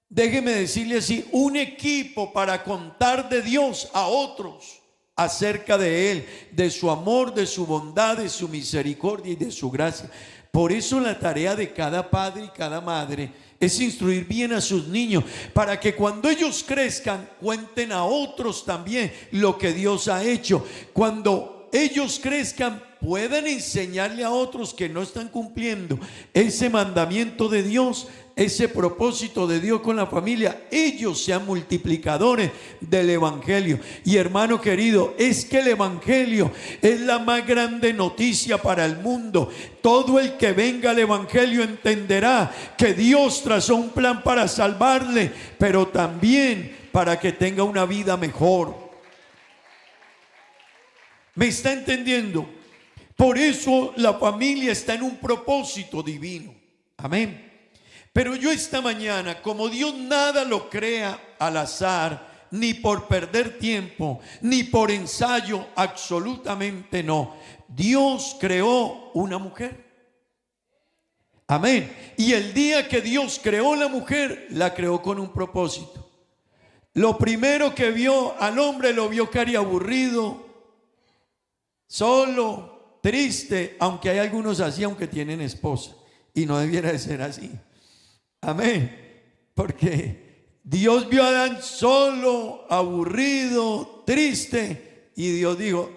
Speaker 3: déjeme decirle así, un equipo para contar de Dios a otros acerca de Él, de su amor, de su bondad, de su misericordia y de su gracia. Por eso la tarea de cada padre y cada madre es instruir bien a sus niños, para que cuando ellos crezcan cuenten a otros también lo que Dios ha hecho. Cuando ellos crezcan puedan enseñarle a otros que no están cumpliendo ese mandamiento de Dios, ese propósito de Dios con la familia. Ellos sean multiplicadores del evangelio. Y hermano querido, es que el evangelio es la más grande noticia para el mundo. Todo el que venga al evangelio entenderá que Dios trazó un plan para salvarle, pero también para que tenga una vida mejor. ¿Me está entendiendo? Por eso la familia está en un propósito divino. Amén. Pero yo esta mañana, como Dios nada lo crea al azar, ni por perder tiempo, ni por ensayo, absolutamente no. Dios creó una mujer. Amén. Y el día que Dios creó la mujer, la creó con un propósito. Lo primero que vio al hombre, lo vio cari aburrido, solo, triste, aunque hay algunos así, aunque tienen esposa, y no debiera de ser así. Amén. Porque Dios vio a Adán solo, aburrido, triste, y Dios dijo: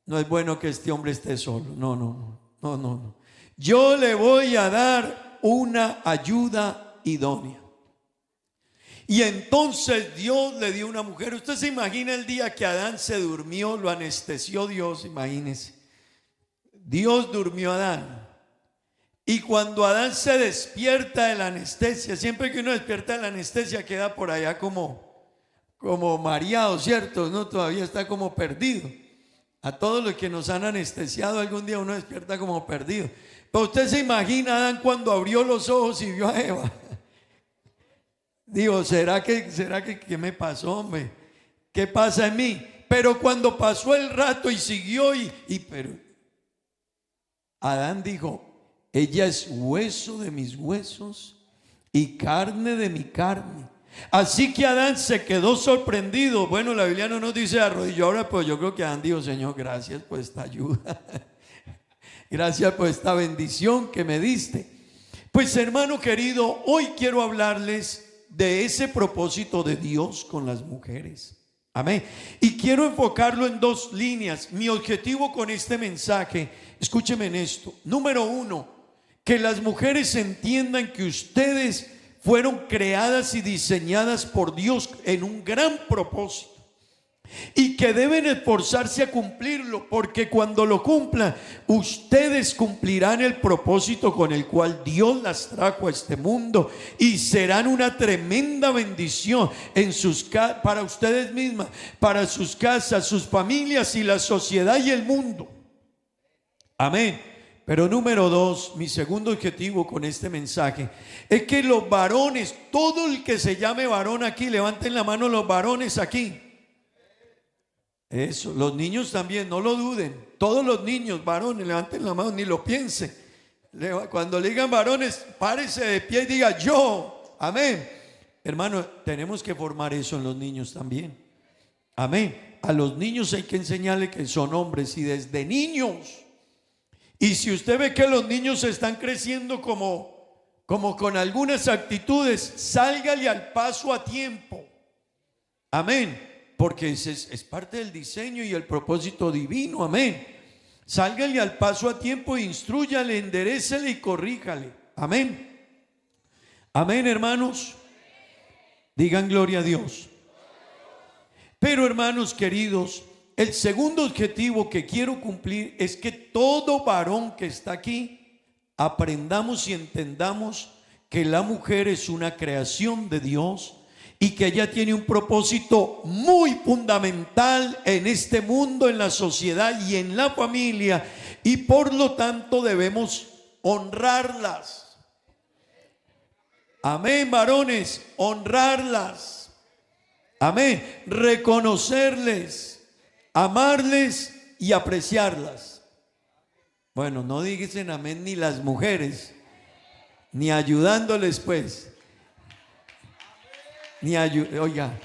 Speaker 3: no es bueno que este hombre esté solo. No. Yo le voy a dar una ayuda idónea. Y entonces Dios le dio una mujer. Usted se imagina el día que Adán se durmió, lo anestesió Dios, imagínese. Dios durmió a Adán. Y cuando Adán se despierta de la anestesia, siempre que uno despierta de la anestesia queda por allá como mareado, ¿cierto? No, todavía está como perdido. A todos los que nos han anestesiado algún día uno despierta como perdido. Pero usted se imagina a Adán cuando abrió los ojos y vio a Eva. Digo, ¿será que qué me pasó, hombre? ¿Qué pasa en mí? Pero cuando pasó el rato y siguió pero Adán dijo: ella es hueso de mis huesos y carne de mi carne. Así que Adán se quedó sorprendido. Bueno, la Biblia no nos dice arrodilló ahora, pero yo creo que Adán dijo: Señor, gracias por esta ayuda. Gracias por esta bendición que me diste. Pues hermano querido, hoy quiero hablarles de ese propósito de Dios con las mujeres. Amén. Y quiero enfocarlo en 2 líneas. Mi objetivo con este mensaje Escúcheme en esto. Número uno, que las mujeres entiendan que ustedes fueron creadas y diseñadas por Dios en un gran propósito y que deben esforzarse a cumplirlo, porque cuando lo cumplan, ustedes cumplirán el propósito con el cual Dios las trajo a este mundo y serán una tremenda bendición en para ustedes mismas, para sus casas, sus familias y la sociedad y el mundo. Amén. Pero número dos, mi segundo objetivo con este mensaje es que los varones, todo el que se llame varón aquí, levanten la mano los varones aquí. Eso, los niños también, no lo duden. Todos los niños varones, levanten la mano, ni lo piensen. Cuando le digan varones, párese de pie y diga yo. Amén. Hermano, tenemos que formar eso en los niños también. Amén. A los niños hay que enseñarles que son hombres y desde niños. Y si usted ve que los niños están creciendo como con algunas actitudes, sálgale al paso a tiempo. Amén. Porque es parte del diseño y el propósito divino. Amén. Sálgale al paso a tiempo, instrúyale, enderécele y corríjale. Amén. Amén, hermanos. Digan gloria a Dios. Pero, hermanos queridos, el segundo objetivo que quiero cumplir es que todo varón que está aquí aprendamos y entendamos que la mujer es una creación de Dios y que ella tiene un propósito muy fundamental en este mundo, en la sociedad y en la familia, y por lo tanto debemos honrarlas. Amén, varones, honrarlas. Amén, reconocerles, amarles y apreciarlas. Bueno, no dicen amén ni las mujeres, ni ayudándoles pues, oiga,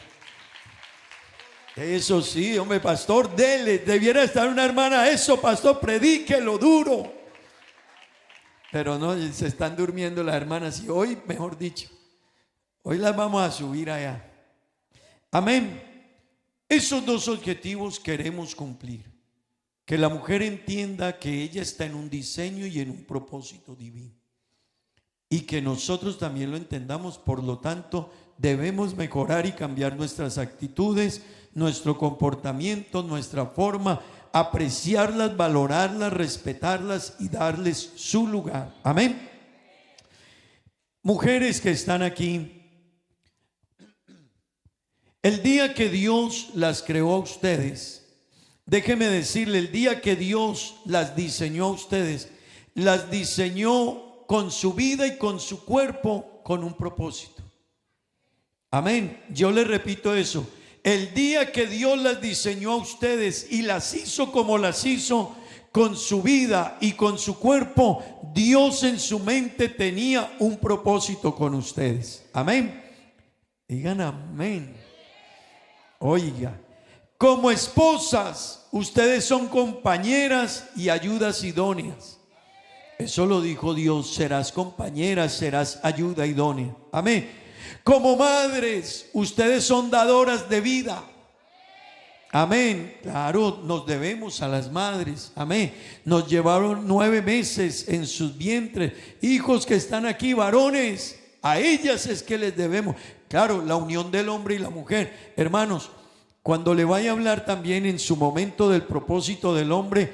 Speaker 3: eso sí, hombre, pastor, debiera estar una hermana, eso, pastor, predíquelo duro. Pero no, se están durmiendo las hermanas y hoy, mejor dicho, hoy las vamos a subir allá. Amén. Esos dos objetivos queremos cumplir. Que la mujer entienda que ella está en un diseño y en un propósito divino. Y que nosotros también lo entendamos, por lo tanto, debemos mejorar y cambiar nuestras actitudes, nuestro comportamiento, nuestra forma, apreciarlas, valorarlas, respetarlas y darles su lugar. Amén. Mujeres que están aquí, el día que Dios las creó a ustedes, déjeme decirle, el día que Dios las diseñó a ustedes, las diseñó con su vida y con su cuerpo con un propósito. Amén. Yo le repito eso. El día que Dios las diseñó a ustedes y las hizo como las hizo, con su vida y con su cuerpo, Dios en su mente tenía un propósito con ustedes. Amén. Digan amén. Oiga, como esposas, ustedes son compañeras y ayudas idóneas. Eso lo dijo Dios, serás compañera, serás ayuda idónea. Amén. Como madres, ustedes son dadoras de vida. Amén. Claro, nos debemos a las madres. Amén. Nos llevaron 9 meses en sus vientres. Hijos que están aquí, varones, a ellas es que les debemos. Claro, la unión del hombre y la mujer. Hermanos, cuando le vaya a hablar también en su momento del propósito del hombre,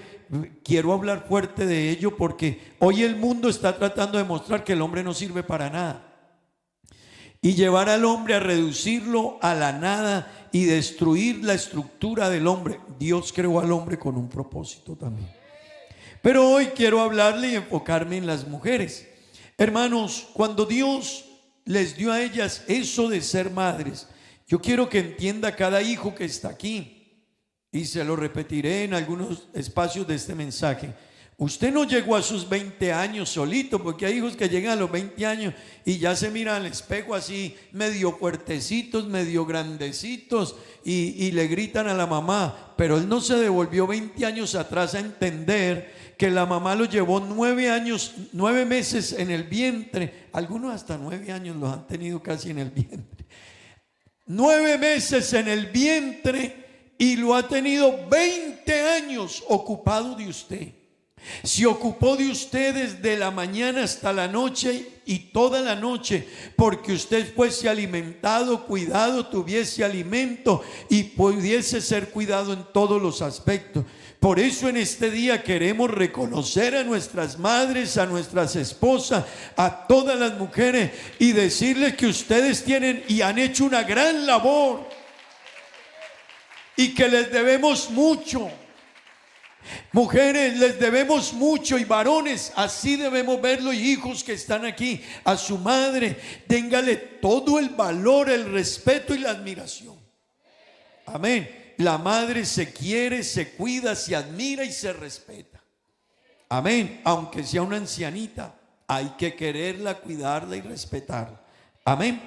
Speaker 3: quiero hablar fuerte de ello, porque hoy el mundo está tratando de mostrar que el hombre no sirve para nada y llevar al hombre a reducirlo a la nada y destruir la estructura del hombre. Dios creó al hombre con un propósito también. Pero hoy quiero hablarle y enfocarme en las mujeres. Hermanos, cuando Dios les dio a ellas eso de ser madres, yo quiero que entienda cada hijo que está aquí, y se lo repetiré en algunos espacios de este mensaje. Usted no llegó a sus 20 años solito, porque hay hijos que llegan a los 20 años y ya se miran al espejo así medio fuertecitos, medio grandecitos, y le gritan a la mamá. Pero él no se devolvió 20 años atrás a entender que la mamá lo llevó 9 meses en el vientre. Algunos hasta 9 años los han tenido casi en el vientre. 9 meses en el vientre, y lo ha tenido 20 años ocupado de usted. Se ocupó de ustedes de la mañana hasta la noche y toda la noche, porque usted fuese alimentado, cuidado, tuviese alimento y pudiese ser cuidado en todos los aspectos. Por eso en este día queremos reconocer a nuestras madres, a nuestras esposas, a todas las mujeres y decirles que ustedes tienen y han hecho una gran labor y que les debemos mucho. Mujeres, les debemos mucho, y varones, así debemos verlo, y hijos que están aquí, a su madre, téngale todo el valor, el respeto y la admiración. Amén. La madre se quiere, se cuida, se admira y se respeta. Amén. Aunque sea una ancianita, hay que quererla, cuidarla y respetarla. Amén.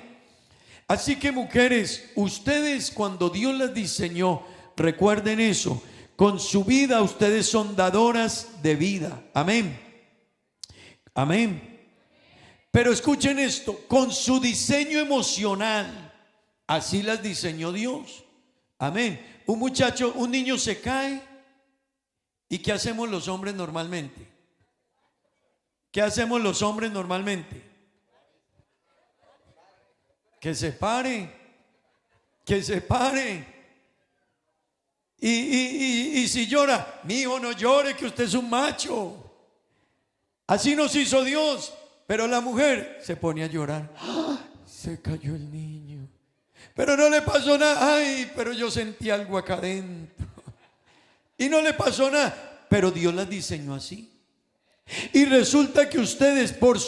Speaker 3: Así que mujeres, ustedes cuando Dios las diseñó, recuerden eso. Con su vida ustedes son dadoras de vida. Amén. Amén. Pero escuchen esto, con su diseño emocional, así las diseñó Dios. Amén. Un niño se cae, ¿y qué hacemos los hombres normalmente? ¿Qué hacemos los hombres normalmente? Que se pare, que se pare. Y si llora, mi hijo, no llore, que usted es un macho. Así nos hizo Dios. Pero la mujer se pone a llorar. ¡Ah! Se cayó el niño, pero no le pasó nada. Ay, pero yo sentí algo acá adentro y no le pasó nada. Pero Dios las diseñó así. Y resulta que ustedes por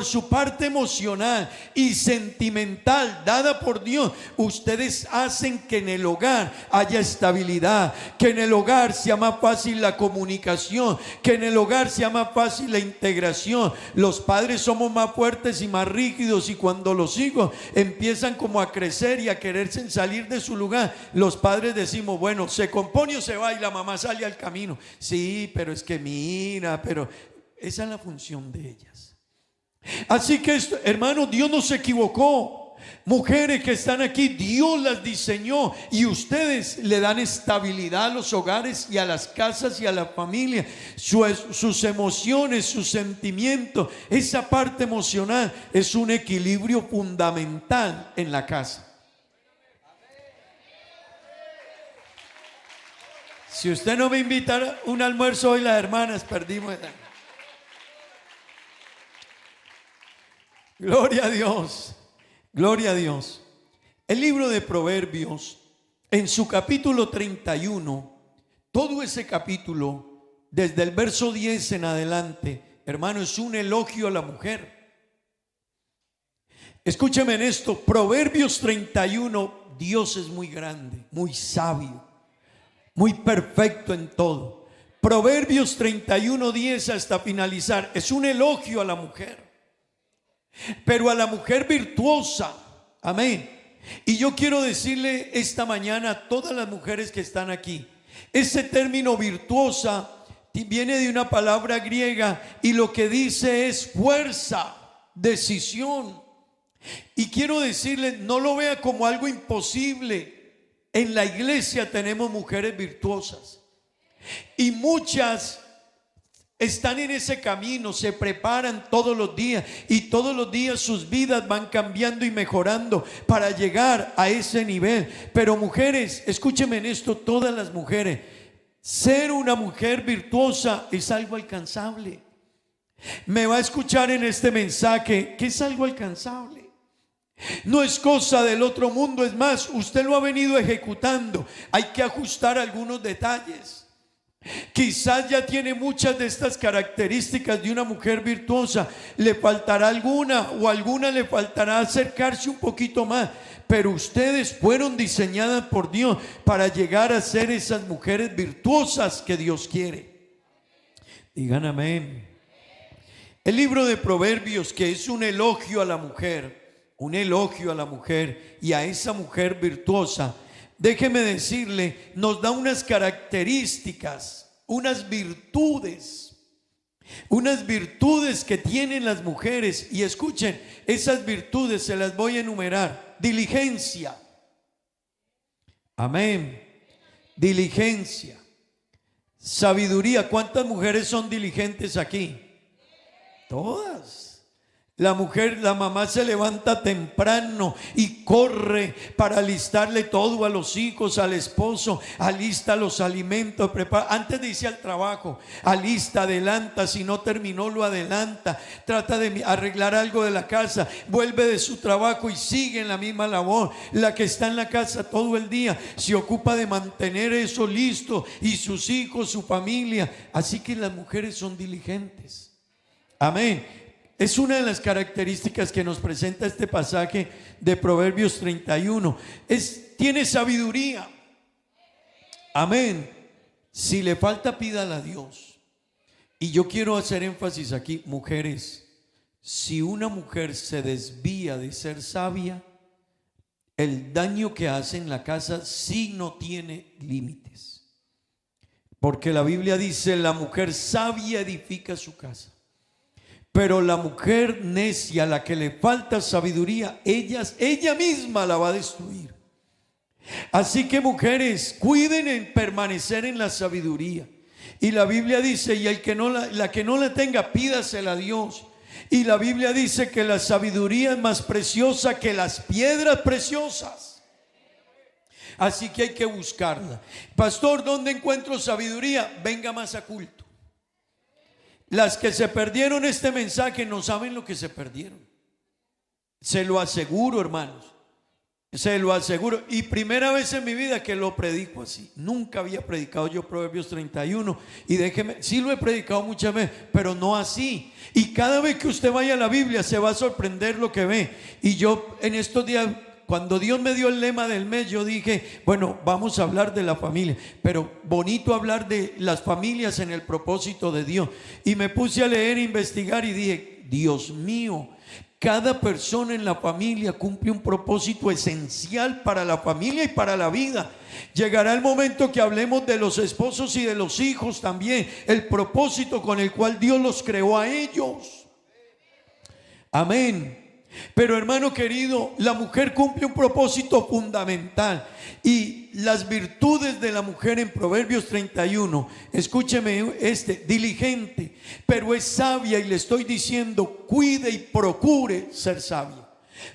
Speaker 3: su parte emocional y sentimental dada por Dios, ustedes hacen que en el hogar haya estabilidad, que en el hogar sea más fácil la comunicación, que en el hogar sea más fácil la integración. Los padres somos más fuertes y más rígidos, y cuando los hijos empiezan como a crecer y a quererse salir de su lugar, los padres decimos, bueno, se compone o se va, y la mamá sale al camino. Sí, pero es que mira, pero esa es la función de ellas. Así que hermano, Dios no se equivocó. Mujeres que están aquí, Dios las diseñó, y ustedes le dan estabilidad a los hogares y a las casas y a la familia. Sus emociones, sus sentimientos, esa parte emocional es un equilibrio fundamental en la casa. Si usted no me invita a un almuerzo hoy, las hermanas perdimos. Gloria a Dios, gloria a Dios. El libro de Proverbios, en su capítulo 31, todo ese capítulo, desde el verso 10 en adelante, hermano, es un elogio a la mujer. Escúcheme en esto, Proverbios 31, Dios es muy grande, muy sabio, muy perfecto en todo. Proverbios 31, 10 hasta finalizar, es un elogio a la mujer. Pero a la mujer virtuosa, amén. Y yo quiero decirle esta mañana a todas las mujeres que están aquí, ese término virtuosa viene de una palabra griega y lo que dice es fuerza, decisión. Y quiero decirle, no lo vea como algo imposible. En la iglesia tenemos mujeres virtuosas y muchas están en ese camino, se preparan todos los días, y todos los días sus vidas van cambiando y mejorando para llegar a ese nivel. Pero mujeres, escúchenme en esto, todas las mujeres, ser una mujer virtuosa es algo alcanzable. Me va a escuchar en este mensaje que es algo alcanzable. No es cosa del otro mundo, es más, usted lo ha venido ejecutando. Hay que ajustar algunos detalles. Quizás ya tiene muchas de estas características de una mujer virtuosa, le faltará alguna, o alguna le faltará acercarse un poquito más, pero ustedes fueron diseñadas por Dios para llegar a ser esas mujeres virtuosas que Dios quiere. Digan amén. El libro de Proverbios, que es un elogio a la mujer, un elogio a la mujer y a esa mujer virtuosa, déjeme decirle, nos da unas características, unas virtudes que tienen las mujeres. Y escuchen, esas virtudes se las voy a enumerar. Diligencia, amén, diligencia, Sabiduría. ¿Cuántas mujeres son diligentes aquí? Todas. La mujer, la mamá se levanta temprano y corre para alistarle todo a los hijos, al esposo, alista los alimentos, prepara, antes de irse al trabajo, alista, adelanta, si no terminó lo adelanta, trata de arreglar algo de la casa, vuelve de su trabajo y sigue en la misma labor. La que está en la casa todo el día se ocupa de mantener eso listo, y sus hijos, su familia. Así que las mujeres son diligentes. Amén. Es una de las características que nos presenta este pasaje de Proverbios 31. Tiene sabiduría. Amén. Si le falta, pídala a Dios. Y yo quiero hacer énfasis aquí, mujeres. Si una mujer se desvía de ser sabia, el daño que hace en la casa sí no tiene límites. Porque la Biblia dice: la mujer sabia edifica su casa, pero la mujer necia, a la que le falta sabiduría, ella misma la va a destruir. Así que, mujeres, cuiden en permanecer en la sabiduría. Y la Biblia dice: y el que la que no la tenga, pídasela a Dios. Y la Biblia dice que la sabiduría es más preciosa que las piedras preciosas. Así que hay que buscarla. Pastor, ¿dónde encuentro sabiduría? Venga más a culto. Las que se perdieron este mensaje no saben lo que se perdieron. Se lo aseguro, hermanos. Se lo aseguro. Y primera vez en mi vida que lo predico así. Nunca había predicado yo Proverbios 31. Y déjeme, sí lo he predicado muchas veces, pero no así. Y cada vez que usted vaya a la Biblia se va a sorprender lo que ve. Y yo en estos días, cuando Dios me dio el lema del mes, yo dije, bueno, vamos a hablar de la familia, pero bonito hablar de las familias en el propósito de Dios. Y me puse a leer, investigar, y dije, Dios mío, cada persona en la familia cumple un propósito esencial para la familia y para la vida. Llegará el momento que hablemos de los esposos y de los hijos también, el propósito con el cual Dios los creó a ellos. Amén. Pero, hermano querido, la mujer cumple un propósito fundamental. Y las virtudes de la mujer en Proverbios 31, escúcheme diligente, pero es sabia. Y le estoy diciendo, cuide y procure ser sabia.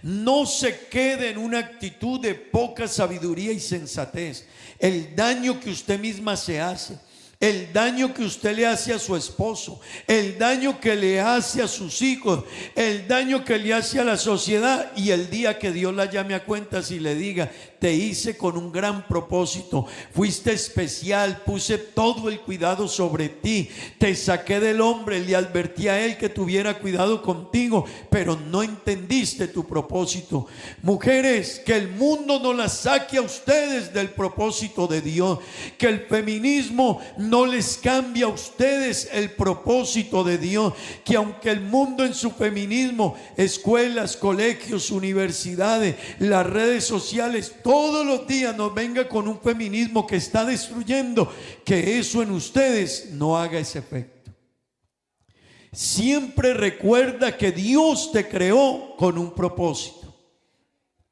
Speaker 3: No se quede en una actitud de poca sabiduría y sensatez. El daño que usted misma se hace, el daño que usted le hace a su esposo, el daño que le hace a sus hijos, el daño que le hace a la sociedad. Y el día que Dios la llame a cuentas y le diga, te hice con un gran propósito, fuiste especial, puse todo el cuidado sobre ti, te saqué del hombre, le advertí a él que tuviera cuidado contigo, pero no entendiste tu propósito. Mujeres, que el mundo no las saque a ustedes del propósito de Dios, que el feminismo no les cambie a ustedes el propósito de Dios, que aunque el mundo en su feminismo, escuelas, colegios, universidades, las redes sociales, todos los días nos venga con un feminismo que está destruyendo, que eso en ustedes no haga ese efecto. Siempre recuerda que Dios te creó con un propósito.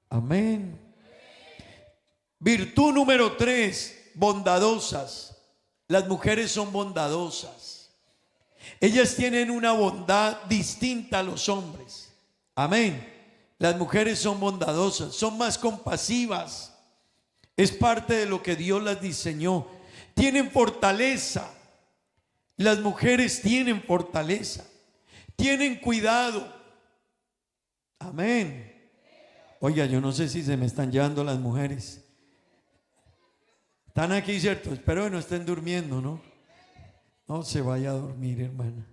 Speaker 3: Amén. Virtud número 3, bondadosas. Las mujeres son bondadosas. Ellas tienen una bondad distinta a los hombres. Amén. Las mujeres son bondadosas, son más compasivas. Es parte de lo que Dios las diseñó. Tienen fortaleza. Las mujeres tienen fortaleza. Tienen cuidado. Amén. Oiga, yo no sé si se me están llevando las mujeres. Están aquí, ¿cierto? Espero que no estén durmiendo, ¿no? No se vaya a dormir, hermana.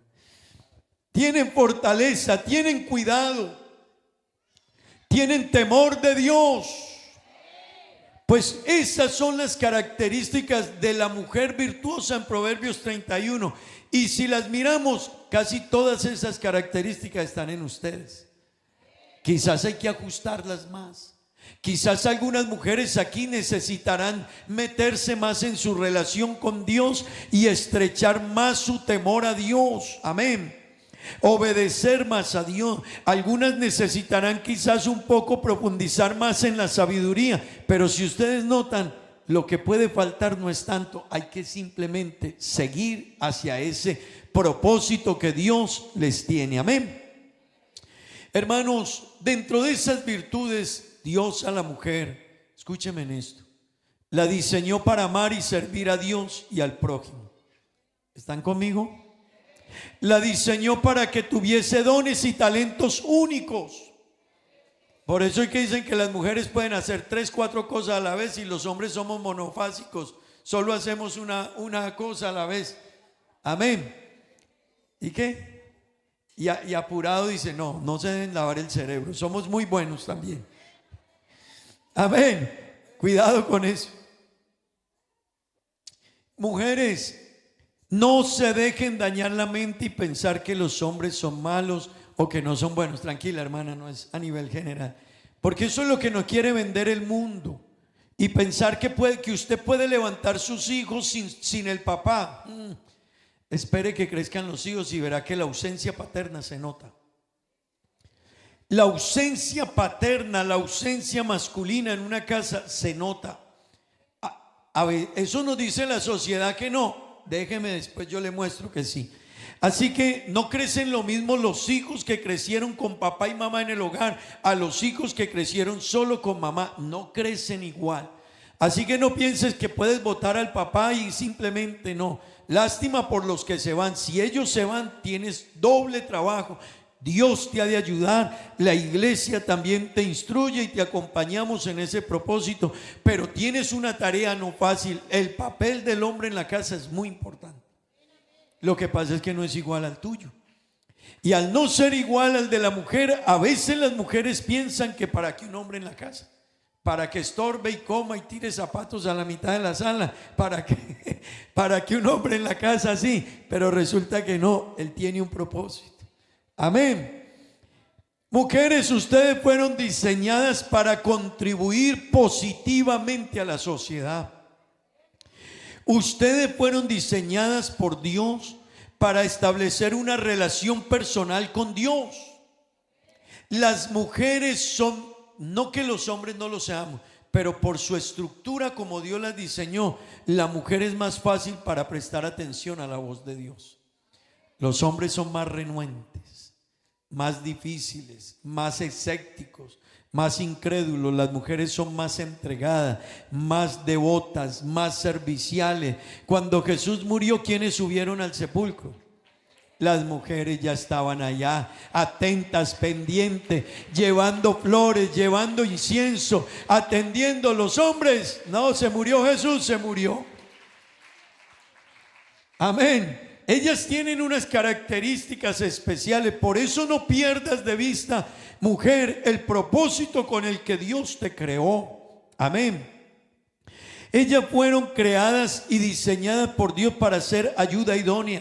Speaker 3: Tienen fortaleza, tienen cuidado, tienen temor de Dios. Pues esas son las características de la mujer virtuosa en Proverbios 31. Y si las miramos, casi todas esas características están en ustedes. Quizás hay que ajustarlas más. Quizás algunas mujeres aquí necesitarán meterse más en su relación con Dios y estrechar más su temor a Dios. Amén. Obedecer más a Dios. Algunas necesitarán quizás un poco profundizar más en la sabiduría. Pero si ustedes notan, lo que puede faltar no es tanto, hay que simplemente seguir hacia ese propósito que Dios les tiene. Amén. Hermanos, dentro de esas virtudes, Dios a la mujer, escúcheme en esto, la diseñó para amar y servir a Dios y al prójimo. ¿Están conmigo? La diseñó para que tuviese dones y talentos únicos. Por eso es que dicen que las mujeres pueden hacer 3, 4 cosas a la vez y los hombres somos monofásicos. Solo hacemos una cosa a la vez. Amén. ¿Y qué? Y apurado dice, no se deben lavar el cerebro. Somos muy buenos también. Amén. Cuidado con eso. Mujeres, no se dejen dañar la mente y pensar que los hombres son malos o que no son buenos. Tranquila, hermana, no es a nivel general. Porque eso es lo que nos quiere vender el mundo. Y pensar que usted puede levantar sus hijos sin el papá. Espere que crezcan los hijos y verá que la ausencia paterna se nota. La ausencia paterna, la ausencia masculina en una casa se nota. A ver, eso nos dice la sociedad que no. Déjeme, después yo le muestro que sí. Así que no crecen lo mismo los hijos que crecieron con papá y mamá en el hogar a los hijos que crecieron solo con mamá. No crecen igual. Así que no pienses que puedes votar al papá y simplemente no. Lástima por los que se van. Si ellos se van, tienes doble trabajo. Dios te ha de ayudar, la iglesia también te instruye y te acompañamos en ese propósito, pero tienes una tarea no fácil. El papel del hombre en la casa es muy importante. Lo que pasa es que no es igual al tuyo. Y al no ser igual al de la mujer, a veces las mujeres piensan que para que un hombre en la casa, para que estorbe y coma y tire zapatos a la mitad de la sala, para que un hombre en la casa sí, pero resulta que no, él tiene un propósito. Amén. Mujeres, ustedes fueron diseñadas para contribuir positivamente a la sociedad. Ustedes fueron diseñadas por Dios para establecer una relación personal con Dios. Las mujeres son, no que los hombres no lo seamos, pero por su estructura como Dios las diseñó, la mujer es más fácil para prestar atención a la voz de Dios. Los hombres son más renuentes, más difíciles, más escépticos, más incrédulos. Las mujeres son más entregadas, más devotas, más serviciales. Cuando Jesús murió, ¿quiénes subieron al sepulcro? Las mujeres ya estaban allá, atentas, pendientes, llevando flores, llevando incienso, atendiendo. Los hombres, no, se murió Jesús, se murió. Amén. Ellas tienen unas características especiales. Por eso no pierdas de vista, mujer, el propósito con el que Dios te creó. Amén. Ellas fueron creadas y diseñadas por Dios para ser ayuda idónea.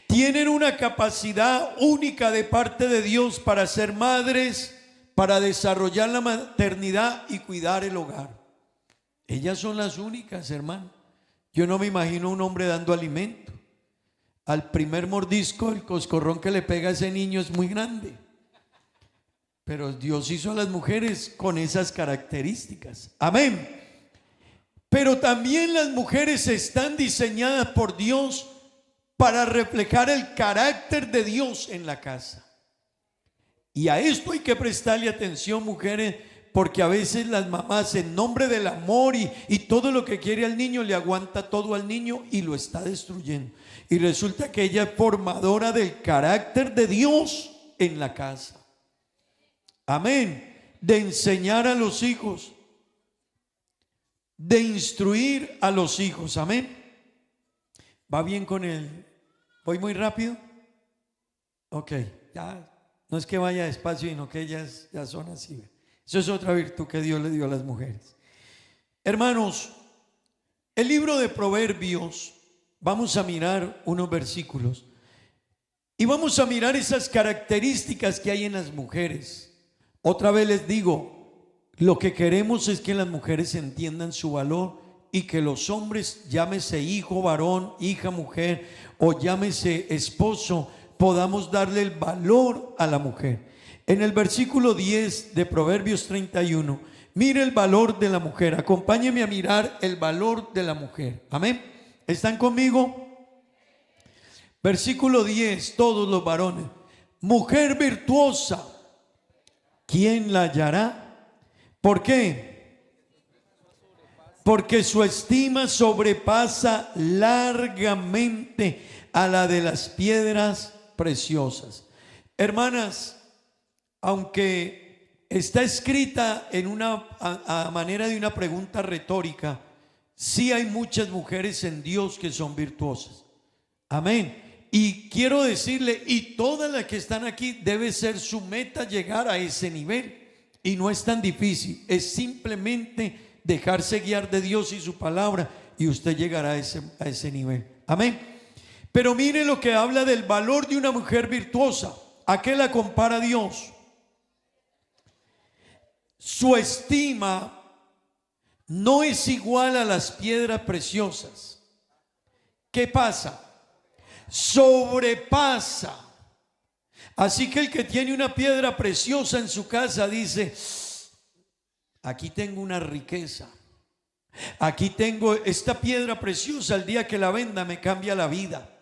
Speaker 3: Tienen una capacidad única de parte de Dios para ser madres, para desarrollar la maternidad y cuidar el hogar. Ellas son las únicas, hermano. Yo no me imagino un hombre dando alimento. Al primer mordisco, el coscorrón que le pega a ese niño es muy grande. Pero Dios hizo a las mujeres con esas características. Amén. Pero también las mujeres están diseñadas por Dios para reflejar el carácter de Dios en la casa. Y a esto hay que prestarle atención, mujeres, porque a veces las mamás, en nombre del amor y todo lo que quiere al niño, le aguanta todo al niño y lo está destruyendo. Y resulta que ella es formadora del carácter de Dios en la casa. Amén. De enseñar a los hijos, de instruir a los hijos. Amén. ¿Va bien con él? ¿Voy muy rápido? Ok, ya no es que vaya despacio, sino que ellas ya son así. Eso es otra virtud que Dios le dio a las mujeres. Hermanos, el libro de Proverbios, vamos a mirar unos versículos y vamos a mirar esas características que hay en las mujeres. Otra vez les digo, lo que queremos es que las mujeres entiendan su valor y que los hombres, llámese hijo, varón, hija, mujer o llámese esposo, podamos darle el valor a la mujer. En el versículo 10 de Proverbios 31, Mire el valor de la mujer. Acompáñeme a mirar el valor de la mujer. Amén. ¿Están conmigo? Versículo 10, todos los varones. Mujer virtuosa, ¿quién la hallará? ¿Por qué? Porque su estima sobrepasa largamente a la de las piedras preciosas. Hermanas, aunque está escrita en a manera de una pregunta retórica, sí hay muchas mujeres en Dios que son virtuosas. Amén. Y quiero decirle, y todas las que están aquí, debe ser su meta llegar a ese nivel. Y no es tan difícil, es simplemente dejarse guiar de Dios y su palabra, y usted llegará a ese nivel. Amén. Pero mire lo que habla del valor de una mujer virtuosa. ¿A qué la compara Dios? Su estima no es igual a las piedras preciosas. ¿Qué pasa? Sobrepasa. Así que el que tiene una piedra preciosa en su casa dice: aquí tengo una riqueza, aquí tengo esta piedra preciosa, el día que la venda me cambia la vida.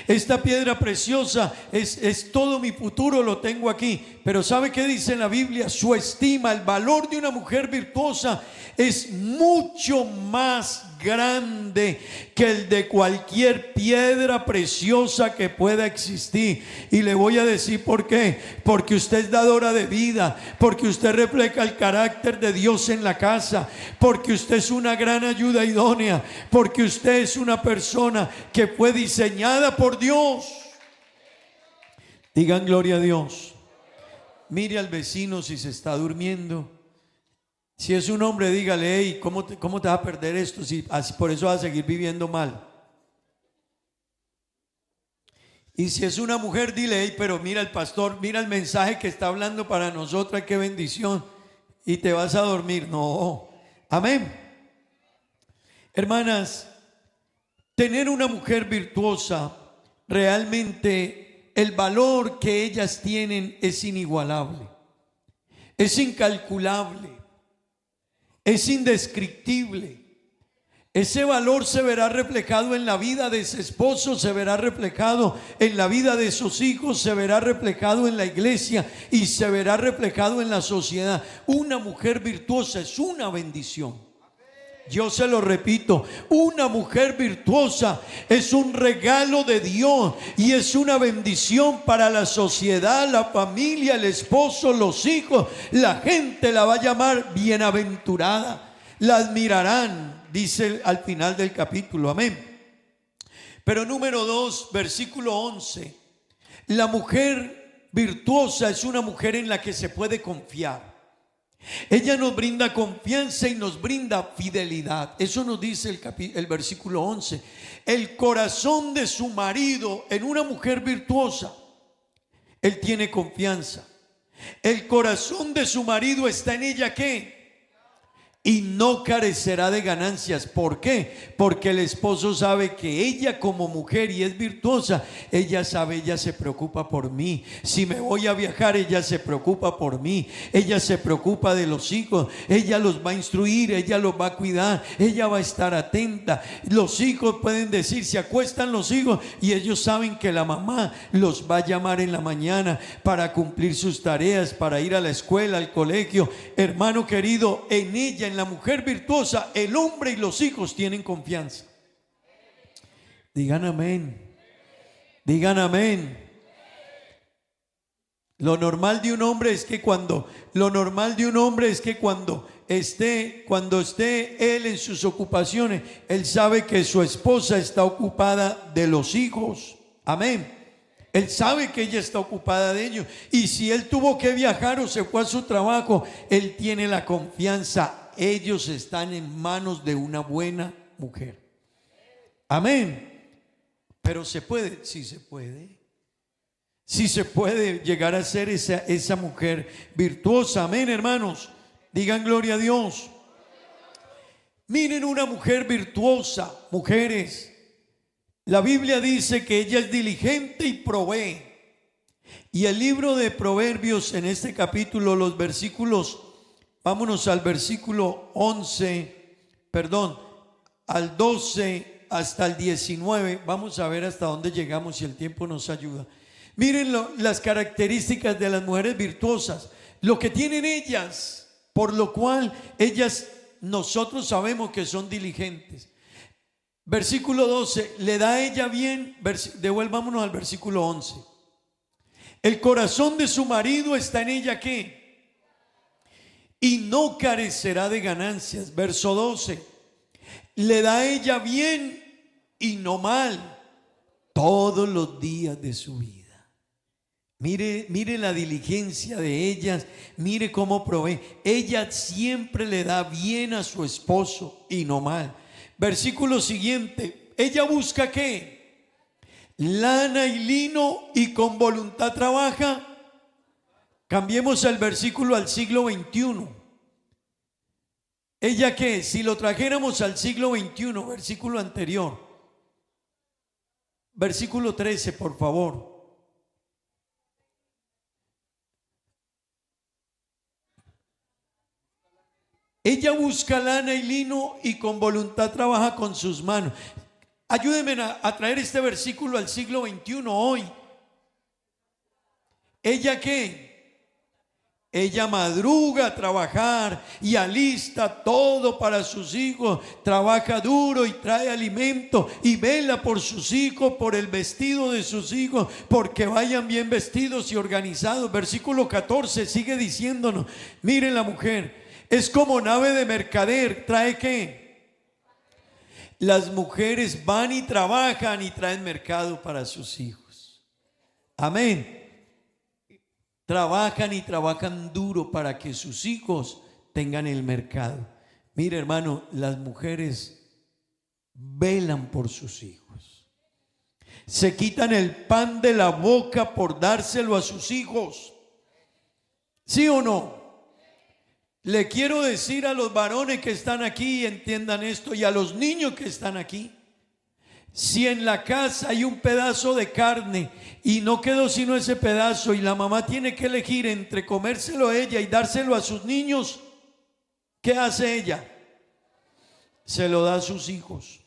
Speaker 3: Esta piedra preciosa es todo mi futuro, lo tengo aquí. Pero ¿sabe qué dice en la Biblia? Su estima, el valor de una mujer virtuosa es mucho más grande que el de cualquier piedra preciosa que pueda existir. Y le voy a decir por qué. Porque usted es dadora de vida, porque usted refleja el carácter de Dios en la casa, porque usted es una gran ayuda idónea, porque usted es una persona que fue diseñada por Dios. Digan gloria a Dios. Mire al vecino si se está durmiendo. Si es un hombre, dígale: hey, ¿cómo te vas a perder esto? Si por eso vas a seguir viviendo mal. Y si es una mujer, dile: hey, pero mira el pastor, mira el mensaje que está hablando para nosotras, qué bendición. Y te vas a dormir. No. Amén. Hermanas, tener una mujer virtuosa, realmente el valor que ellas tienen es inigualable, es incalculable, es indescriptible. Ese valor se verá reflejado en la vida de ese esposo, se verá reflejado en la vida de sus hijos, se verá reflejado en la iglesia y se verá reflejado en la sociedad. Una mujer virtuosa es una bendición. Yo se lo repito, una mujer virtuosa es un regalo de Dios y es una bendición para la sociedad, la familia, el esposo, los hijos. La gente la va a llamar bienaventurada, la admirarán, dice al final del capítulo. Amén. Pero número 2, versículo 11. La mujer virtuosa es una mujer en la que se puede confiar. Ella nos brinda confianza y nos brinda fidelidad. Eso nos dice el versículo 11. El corazón de su marido en una mujer virtuosa, él tiene confianza. El corazón de su marido está en ella, ¿qué? Y no carecerá de ganancias. ¿Por qué? Porque el esposo sabe que ella como mujer, y es virtuosa, ella sabe, ella se preocupa por mí. Si me voy a viajar, ella se preocupa por mí. Ella se preocupa de los hijos. Ella los va a instruir, ella los va a cuidar, ella va a estar atenta. Los hijos pueden decir, se acuestan los hijos y ellos saben que la mamá los va a llamar en la mañana para cumplir sus tareas, para ir a la escuela, al colegio. Hermano querido, en ella, en la mujer virtuosa, el hombre y los hijos tienen confianza. Digan amén. Digan amén. Lo normal de un hombre es que cuando esté él en sus ocupaciones, él sabe que su esposa está ocupada de los hijos. Amén. Él sabe que ella está ocupada de ellos. Y si él tuvo que viajar o se fue a su trabajo, él tiene la confianza. Ellos están en manos de una buena mujer. Amén. Pero se puede, sí se puede. Sí se puede llegar a ser esa mujer virtuosa. Amén, hermanos. Digan gloria a Dios. Miren una mujer virtuosa, mujeres. La Biblia dice que ella es diligente y provee. Y el libro de Proverbios, en este capítulo, los versículos Vámonos al versículo 11, perdón, al 12 hasta el 19. Vamos a ver hasta dónde llegamos si el tiempo nos ayuda. Miren las características de las mujeres virtuosas, lo que tienen ellas, por lo cual ellas, nosotros sabemos que son diligentes. Versículo 12, le da a ella bien, devuelvámonos al versículo 11. El corazón de su marido está en ella, ¿qué? Y no carecerá de ganancias. Verso 12, le da a ella bien y no mal todos los días de su vida. Mire la diligencia de ellas, mire cómo provee. Ella siempre le da bien a su esposo y no mal. Versículo siguiente, ella busca ¿qué? Lana y lino y con voluntad trabaja. Cambiemos el versículo al siglo XXI. ¿Ella qué? Si lo trajéramos al siglo XXI, versículo anterior. Versículo 13, por favor. Ella busca lana y lino y con voluntad trabaja con sus manos. Ayúdenme a traer este versículo al siglo XXI hoy. ¿Ella qué? Ella madruga a trabajar y alista todo para sus hijos. Trabaja duro y trae alimento y vela por sus hijos, por el vestido de sus hijos, porque vayan bien vestidos y organizados. Versículo 14 sigue diciéndonos, miren la mujer. Es como nave de mercader, ¿trae qué? Las mujeres van y trabajan y traen mercado para sus hijos. Amén. Trabajan y trabajan duro para que sus hijos tengan el mercado. Mire, hermano, las mujeres velan por sus hijos. Se quitan el pan de la boca por dárselo a sus hijos. ¿Sí o no? Le quiero decir a los varones que están aquí, entiendan esto, y a los niños que están aquí, si en la casa hay un pedazo de carne y no quedó sino ese pedazo y la mamá tiene que elegir entre comérselo a ella y dárselo a sus niños, ¿qué hace ella? Se lo da a sus hijos.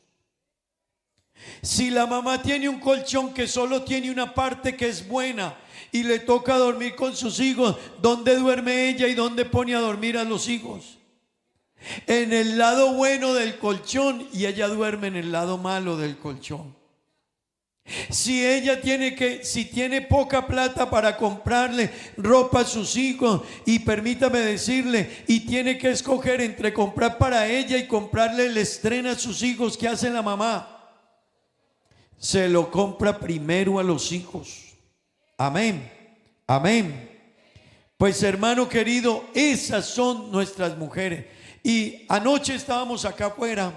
Speaker 3: Si la mamá tiene un colchón que solo tiene una parte que es buena y le toca dormir con sus hijos, ¿dónde duerme ella y dónde pone a dormir a los hijos? En el lado bueno del colchón, y ella duerme en el lado malo del colchón. Si ella si tiene poca plata para comprarle ropa a sus hijos, y permítame decirle, y tiene que escoger entre comprar para ella y comprarle el estreno a sus hijos, ¿qué hace la mamá? Se lo compra primero a los hijos. Amén, amén. Pues hermano querido, esas son nuestras mujeres. Y anoche estábamos acá afuera,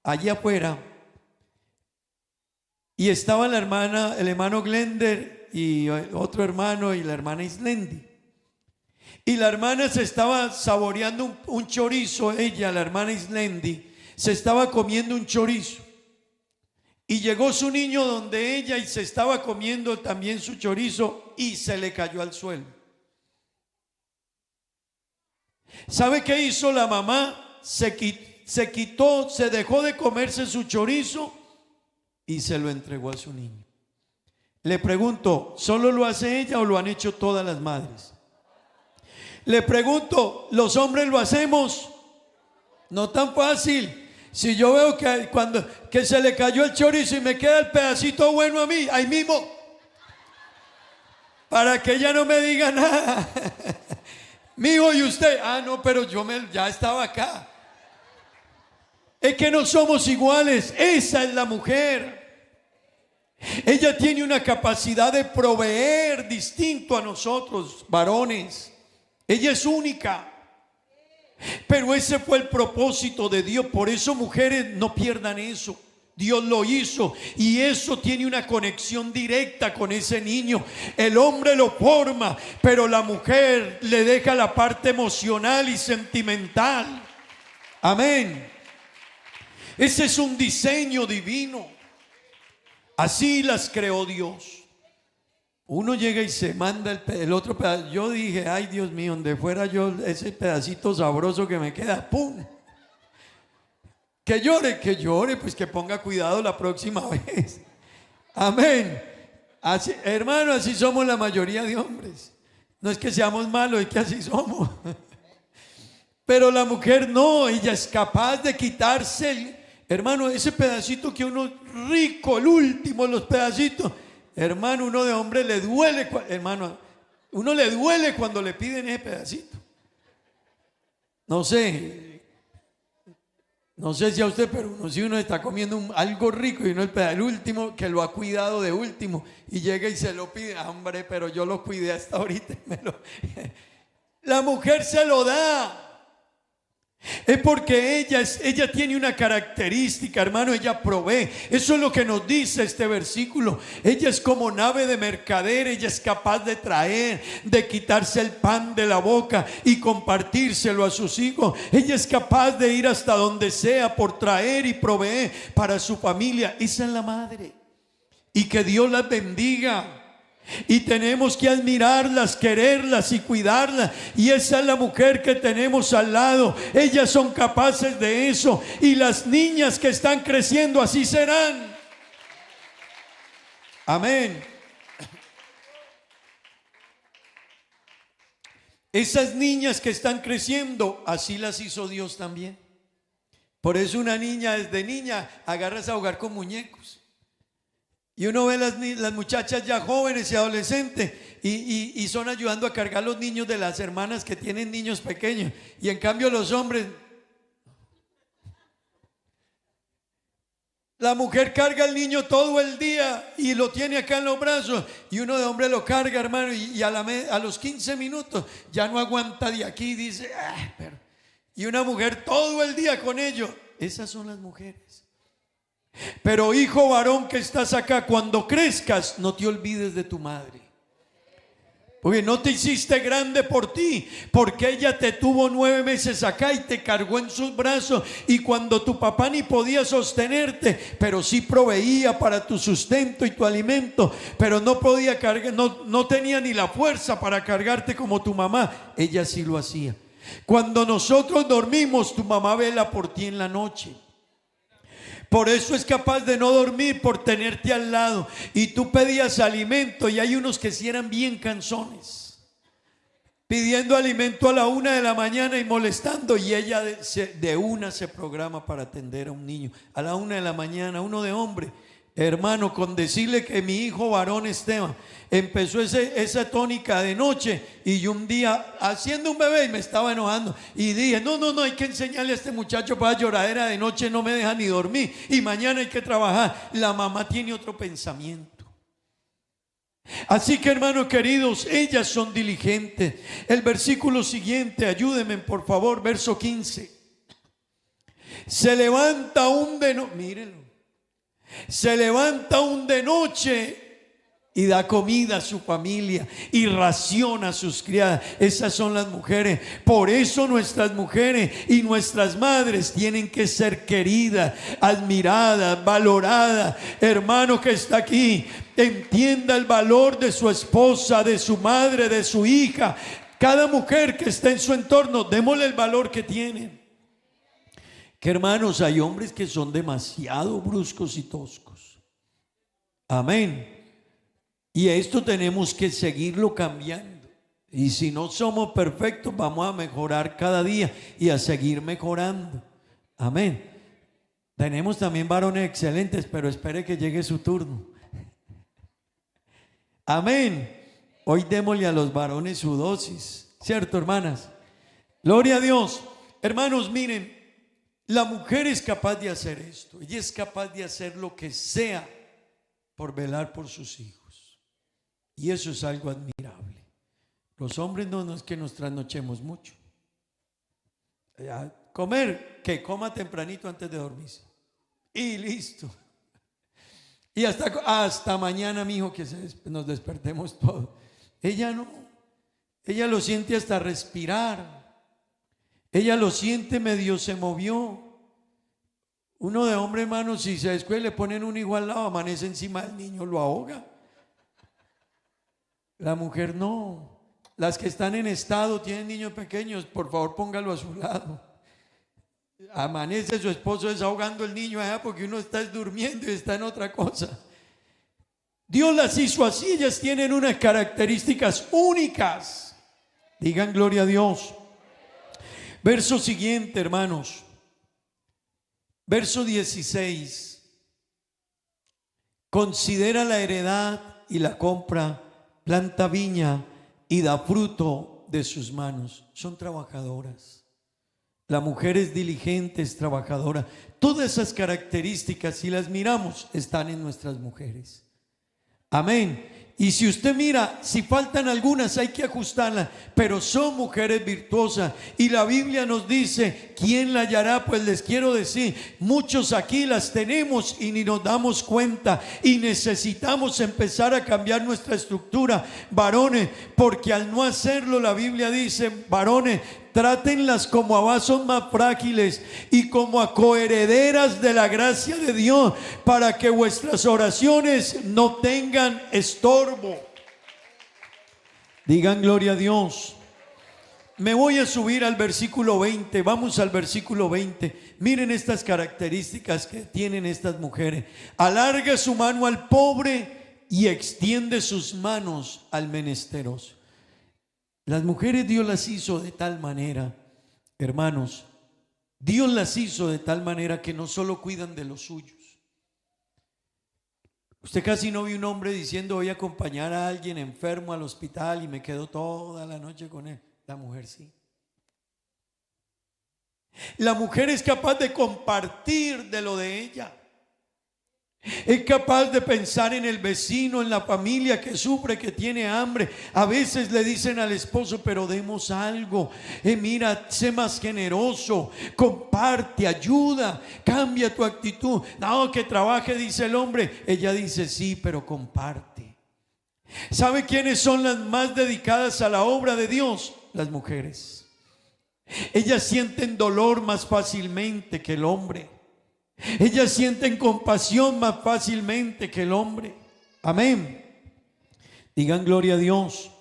Speaker 3: allá afuera, y estaba la hermana, el hermano Glender y otro hermano y la hermana Islendi. Y la hermana se estaba saboreando un chorizo, ella, la hermana Islendi, se estaba comiendo un chorizo. Y llegó su niño donde ella y se estaba comiendo también su chorizo y se le cayó al suelo. ¿Sabe qué hizo la mamá? Se quitó, se dejó de comerse su chorizo y se lo entregó a su niño. Le pregunto, ¿solo lo hace ella o lo han hecho todas las madres? Le pregunto, ¿los hombres lo hacemos? No tan fácil. Si yo veo que se le cayó el chorizo y me queda el pedacito bueno a mí, ahí mismo, para que ella no me diga nada. Mijo, ¿y usted? Ah, no, pero ya estaba acá. Es que no somos iguales. Esa es la mujer. Ella tiene una capacidad de proveer distinto a nosotros, varones. Ella es única. Pero ese fue el propósito de Dios. Por eso, mujeres, no pierdan eso. Dios lo hizo y eso tiene una conexión directa con ese niño. El hombre lo forma, pero la mujer le deja la parte emocional y sentimental. Amén. Ese es un diseño divino. Así las creó Dios. Uno llega y se manda el otro pedazo. Yo dije, ay Dios mío, donde fuera yo, ese pedacito sabroso que me queda, ¡pum! Que llore, pues que ponga cuidado la próxima vez. Amén. Así, hermano, así somos la mayoría de hombres. No es que seamos malos, es que así somos. Pero la mujer no, ella es capaz de quitarse, hermano, ese pedacito que uno rico, el último, los pedacitos. Hermano, uno de hombre le duele, hermano, uno le duele cuando le piden ese pedacito. No sé si a usted, pero si uno está comiendo algo rico y uno el último que lo ha cuidado de último y llega y se lo pide, hombre, pero yo lo cuidé hasta ahorita. La mujer se lo da. Es porque ella tiene una característica, hermano, ella provee. Eso es lo que nos dice este versículo. Ella es como nave de mercader, ella es capaz de traer, de quitarse el pan de la boca y compartírselo a sus hijos. Ella es capaz de ir hasta donde sea por traer y proveer para su familia. Esa es la madre. Y que Dios las bendiga. Y tenemos que admirarlas, quererlas y cuidarlas. Y esa es la mujer que tenemos al lado. Ellas son capaces de eso. Y las niñas que están creciendo así serán. Amén. Esas niñas que están creciendo, así las hizo Dios también. Por eso una niña desde niña agarras a jugar con muñecos. Y uno ve las muchachas ya jóvenes y adolescentes y son ayudando a cargar los niños de las hermanas que tienen niños pequeños. Y en cambio los hombres, la mujer carga al niño todo el día y lo tiene acá en los brazos. Y uno de hombre lo carga, hermano, y a los 15 minutos ya no aguanta de aquí y dice, y una mujer todo el día con ellos. Esas son las mujeres. Pero hijo varón que estás acá, cuando crezcas no te olvides de tu madre, porque no te hiciste grande por ti, porque ella te tuvo 9 meses acá y te cargó en sus brazos, y cuando tu papá ni podía sostenerte, pero sí proveía para tu sustento y tu alimento, pero no podía cargar, no tenía ni la fuerza para cargarte como tu mamá, ella sí lo hacía. Cuando nosotros dormimos, tu mamá vela por ti en la noche. Por eso es capaz de no dormir por tenerte al lado. Y tú pedías alimento, y hay unos que sí eran bien cansones, pidiendo alimento a la 1 de la mañana y molestando, y ella de una se programa para atender a un niño a la 1 de la mañana. Uno de hombre, hermano, con decirle que mi hijo varón Esteban empezó esa tónica de noche, y yo un día haciendo un bebé y me estaba enojando y dije, no, hay que enseñarle a este muchacho, para lloradera de noche no me deja ni dormir y mañana hay que trabajar. La mamá tiene otro pensamiento. Así que, hermanos queridos, ellas son diligentes. El versículo siguiente, ayúdenme por favor, verso 15. Se levanta aún de noche, mírenlo, se levanta aún de noche y da comida a su familia y raciona a sus criadas. Esas son las mujeres. Por eso nuestras mujeres y nuestras madres tienen que ser queridas, admiradas, valoradas. Hermano que está aquí, entienda el valor de su esposa, de su madre, de su hija. Cada mujer que está en su entorno, démosle el valor que tiene. Que, hermanos, hay hombres que son demasiado bruscos y toscos. Amén. Y esto tenemos que seguirlo cambiando. Y si no somos perfectos, vamos a mejorar cada día y a seguir mejorando. Amén. Tenemos también varones excelentes, pero espere que llegue su turno. Amén. Hoy démosle a los varones su dosis, ¿cierto, hermanas? Gloria a Dios. Hermanos, miren, la mujer es capaz de hacer esto. Ella es capaz de hacer lo que sea por velar por sus hijos. Y eso es algo admirable. Los hombres no es que nos trasnochemos mucho. Comer, que coma tempranito antes de dormirse. Y listo. Y hasta mañana, mijo, que nos despertemos todos. Ella no. Ella lo siente hasta respirar. Ella lo siente, medio se movió. Uno de hombre, hermano, si se descuida, le ponen un hijo al lado, amanece encima del niño, lo ahoga. La mujer no. Las que están en estado, tienen niños pequeños, por favor póngalo a su lado. Amanece su esposo desahogando el niño allá porque uno está durmiendo y está en otra cosa. Dios las hizo así, ellas tienen unas características únicas. Digan gloria a Dios. Verso siguiente, hermanos. Verso 16. Considera la heredad y la compra, planta viña y da fruto de sus manos. Son trabajadoras. La mujer es diligente, es trabajadora. Todas esas características, si las miramos, están en nuestras mujeres. Amén. Y si usted mira, si faltan algunas hay que ajustarlas, pero son mujeres virtuosas. Y la Biblia nos dice, ¿quién la hallará? Pues les quiero decir, muchos aquí las tenemos y ni nos damos cuenta. Y necesitamos empezar a cambiar nuestra estructura, varones, porque al no hacerlo la Biblia dice, varones, trátenlas como a vasos más frágiles y como a coherederas de la gracia de Dios, para que vuestras oraciones no tengan estorbo. Digan gloria a Dios. Me voy a subir al versículo 20. Vamos al versículo 20. Miren estas características que tienen estas mujeres. Alarga su mano al pobre y extiende sus manos al menesteroso. Las mujeres Dios las hizo de tal manera, hermanos, Dios las hizo de tal manera que no solo cuidan de los suyos. Usted casi no vio un hombre diciendo voy a acompañar a alguien enfermo al hospital y me quedo toda la noche con él. La mujer sí. La mujer es capaz de compartir de lo de ella. Es capaz de pensar en el vecino, en la familia que sufre, que tiene hambre. A veces le dicen al esposo, pero demos algo. Mira, sé más generoso, comparte, ayuda, cambia tu actitud. No, que trabaje, dice el hombre. Ella dice, sí, pero comparte. ¿Sabe quiénes son las más dedicadas a la obra de Dios? Las mujeres. Ellas sienten dolor más fácilmente que el hombre. Ellas sienten compasión más fácilmente que el hombre. Amén. Digan gloria a Dios.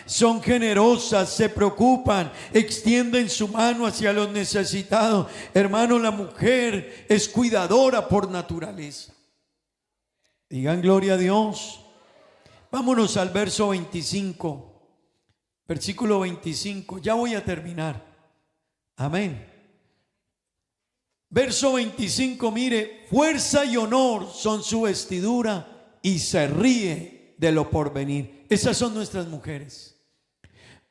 Speaker 3: Son generosas, se preocupan, extienden su mano hacia los necesitados. Hermano, la mujer es cuidadora por naturaleza. Digan gloria a Dios. Vámonos al verso 25. Versículo 25. Ya voy a terminar. Amén. Verso 25, mire, fuerza y honor son su vestidura y se ríe de lo porvenir. Esas son nuestras mujeres.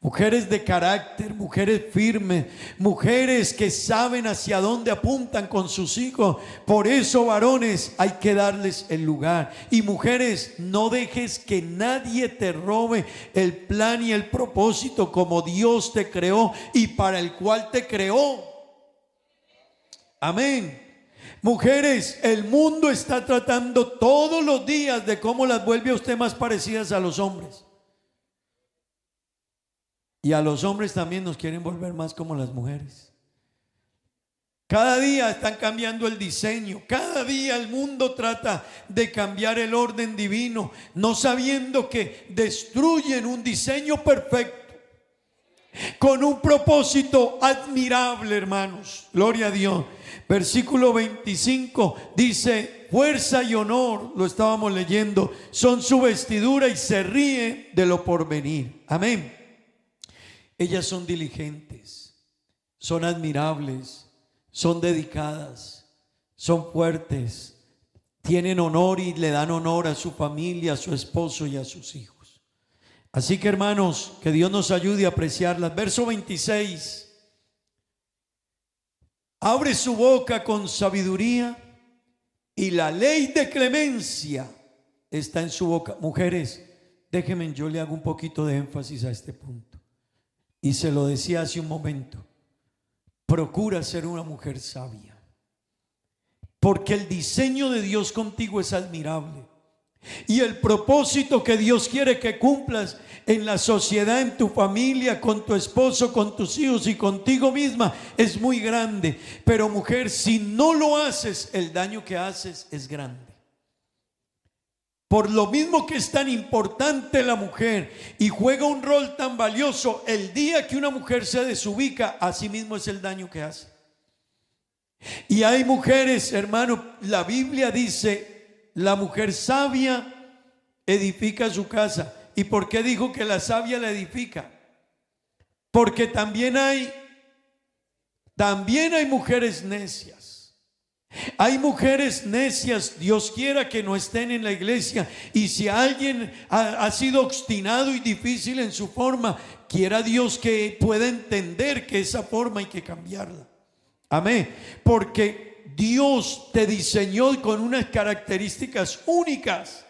Speaker 3: Mujeres de carácter, mujeres firmes, mujeres que saben hacia dónde apuntan con sus hijos. Por eso, varones, hay que darles el lugar. Y mujeres, no dejes que nadie te robe el plan y el propósito como Dios te creó y para el cual te creó. Amén. Mujeres, el mundo está tratando todos los días de cómo las vuelve a usted más parecidas a los hombres. Y a los hombres también nos quieren volver más como las mujeres. Cada día están cambiando el diseño. Cada día el mundo trata de cambiar el orden divino, no sabiendo que destruyen un diseño perfecto con un propósito admirable, hermanos. Gloria a Dios. Versículo 25 dice, fuerza y honor, lo estábamos leyendo, son su vestidura y se ríe de lo porvenir. Amén. Ellas son diligentes, son admirables, son dedicadas, son fuertes, tienen honor y le dan honor a su familia, a su esposo y a sus hijos. Así que, hermanos, que Dios nos ayude a apreciarlas. Verso 26. Abre su boca con sabiduría y la ley de clemencia está en su boca. Mujeres, déjenme, yo le hago un poquito de énfasis a este punto. Y se lo decía hace un momento. Procura ser una mujer sabia, porque el diseño de Dios contigo es admirable. Y el propósito que Dios quiere que cumplas en la sociedad, en tu familia, con tu esposo, con tus hijos y contigo misma es muy grande. Pero mujer, si no lo haces, el daño que haces es grande. Por lo mismo que es tan importante la mujer y juega un rol tan valioso, el día que una mujer se desubica, así mismo es el daño que hace. Y hay mujeres, hermano, la Biblia dice, la mujer sabia edifica su casa. ¿Y por qué dijo que la sabia la edifica? Porque también hay mujeres necias. Hay mujeres necias, Dios quiera que no estén en la iglesia. Y si alguien ha sido obstinado y difícil en su forma, quiera Dios que pueda entender que esa forma hay que cambiarla. Amén. Porque Dios te diseñó con unas características únicas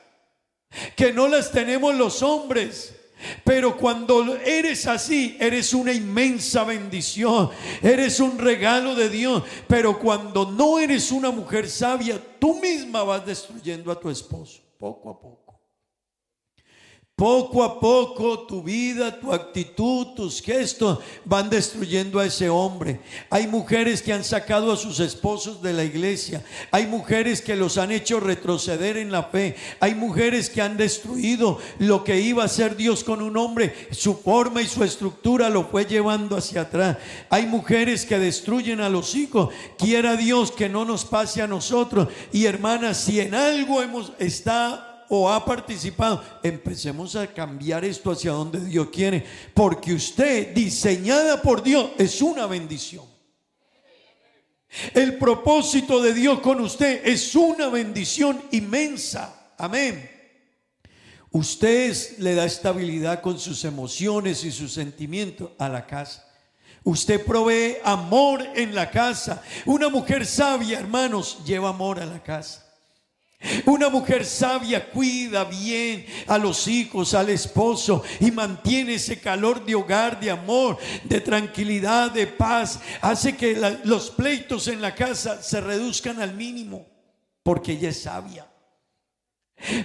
Speaker 3: que no las tenemos los hombres. Pero cuando eres así, eres una inmensa bendición, eres un regalo de Dios. Pero cuando no eres una mujer sabia, tú misma vas destruyendo a tu esposo, poco a poco. Poco a poco tu vida, tu actitud, tus gestos van destruyendo a ese hombre. Hay mujeres que han sacado a sus esposos de la iglesia. Hay mujeres que los han hecho retroceder en la fe. Hay mujeres que han destruido lo que iba a ser Dios con un hombre. Su forma y su estructura lo fue llevando hacia atrás. Hay mujeres que destruyen a los hijos. Quiera Dios que no nos pase a nosotros. Y hermanas, si en algo está o ha participado, empecemos a cambiar esto hacia donde Dios quiere, porque usted, diseñada por Dios, es una bendición. El propósito de Dios con usted es una bendición inmensa. Amén. Usted le da estabilidad con sus emociones y sus sentimientos a la casa. Usted provee amor en la casa. Una mujer sabia, hermanos, lleva amor a la casa. Una mujer sabia cuida bien a los hijos, al esposo, y mantiene ese calor de hogar, de amor, de tranquilidad, de paz. Hace que los pleitos en la casa se reduzcan al mínimo, porque ella es sabia.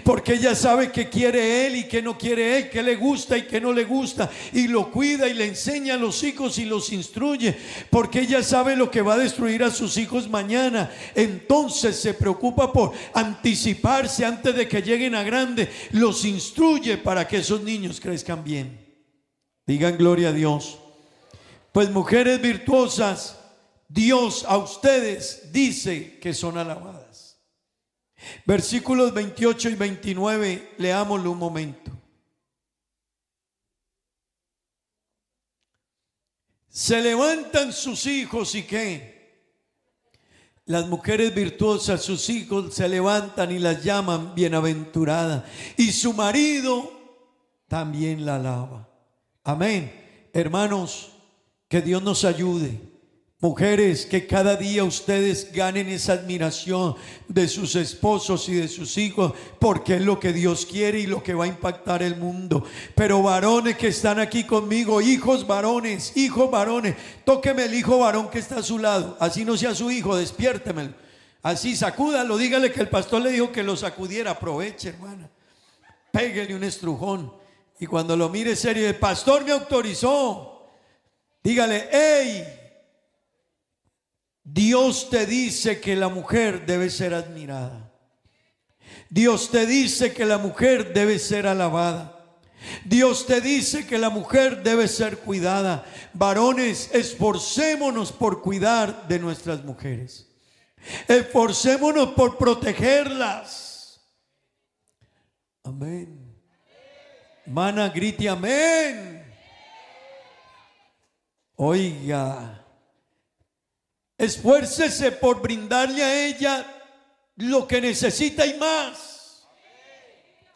Speaker 3: Porque ella sabe que quiere él y que no quiere él, que le gusta y que no le gusta, y lo cuida y le enseña a los hijos y los instruye, porque ella sabe lo que va a destruir a sus hijos mañana. Entonces se preocupa por anticiparse antes de que lleguen a grande, los instruye para que esos niños crezcan bien. Digan gloria a Dios. Pues mujeres virtuosas, Dios a ustedes dice que son alabadas. Versículos 28 y 29, leámoslo un momento. Se levantan sus hijos y ¿qué? Las mujeres virtuosas, sus hijos se levantan y las llaman bienaventurada, y su marido también la alaba. Amén. Hermanos, que Dios nos ayude. Mujeres, que cada día ustedes ganen esa admiración de sus esposos y de sus hijos, porque es lo que Dios quiere y lo que va a impactar el mundo. Pero varones que están aquí conmigo, hijos varones, tóqueme el hijo varón que está a su lado, así no sea su hijo, despiértemelo, así sacúdalo, dígale que el pastor le dijo que lo sacudiera. Aproveche, hermana, pégale un estrujón, y cuando lo mire serio, el pastor me autorizó, dígale: hey, Dios te dice que la mujer debe ser admirada. Dios te dice que la mujer debe ser alabada. Dios te dice que la mujer debe ser cuidada. Varones, esforcémonos por cuidar de nuestras mujeres. Esforcémonos por protegerlas. Amén. Hermana, grite amén. Oiga, esfuércese por brindarle a ella lo que necesita y más.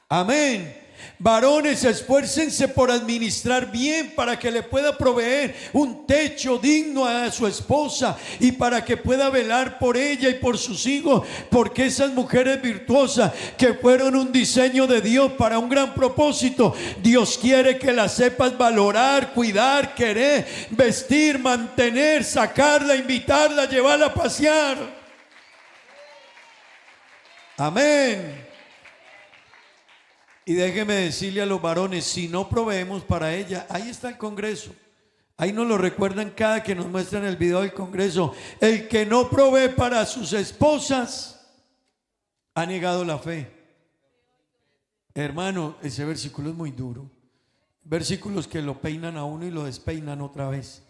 Speaker 3: Amén. Varones, esfuércense por administrar bien para que le pueda proveer un techo digno a su esposa y para que pueda velar por ella y por sus hijos, porque esas mujeres virtuosas que fueron un diseño de Dios para un gran propósito, Dios quiere que las sepas valorar, cuidar, querer, vestir, mantener, sacarla, invitarla, llevarla a pasear. Amén. Y déjeme decirle a los varones, si no proveemos para ella, ahí está el Congreso. Ahí nos lo recuerdan cada que nos muestran el video del Congreso. El que no provee para sus esposas ha negado la fe. Hermano, ese versículo es muy duro. Versículos que lo peinan a uno y lo despeinan otra vez.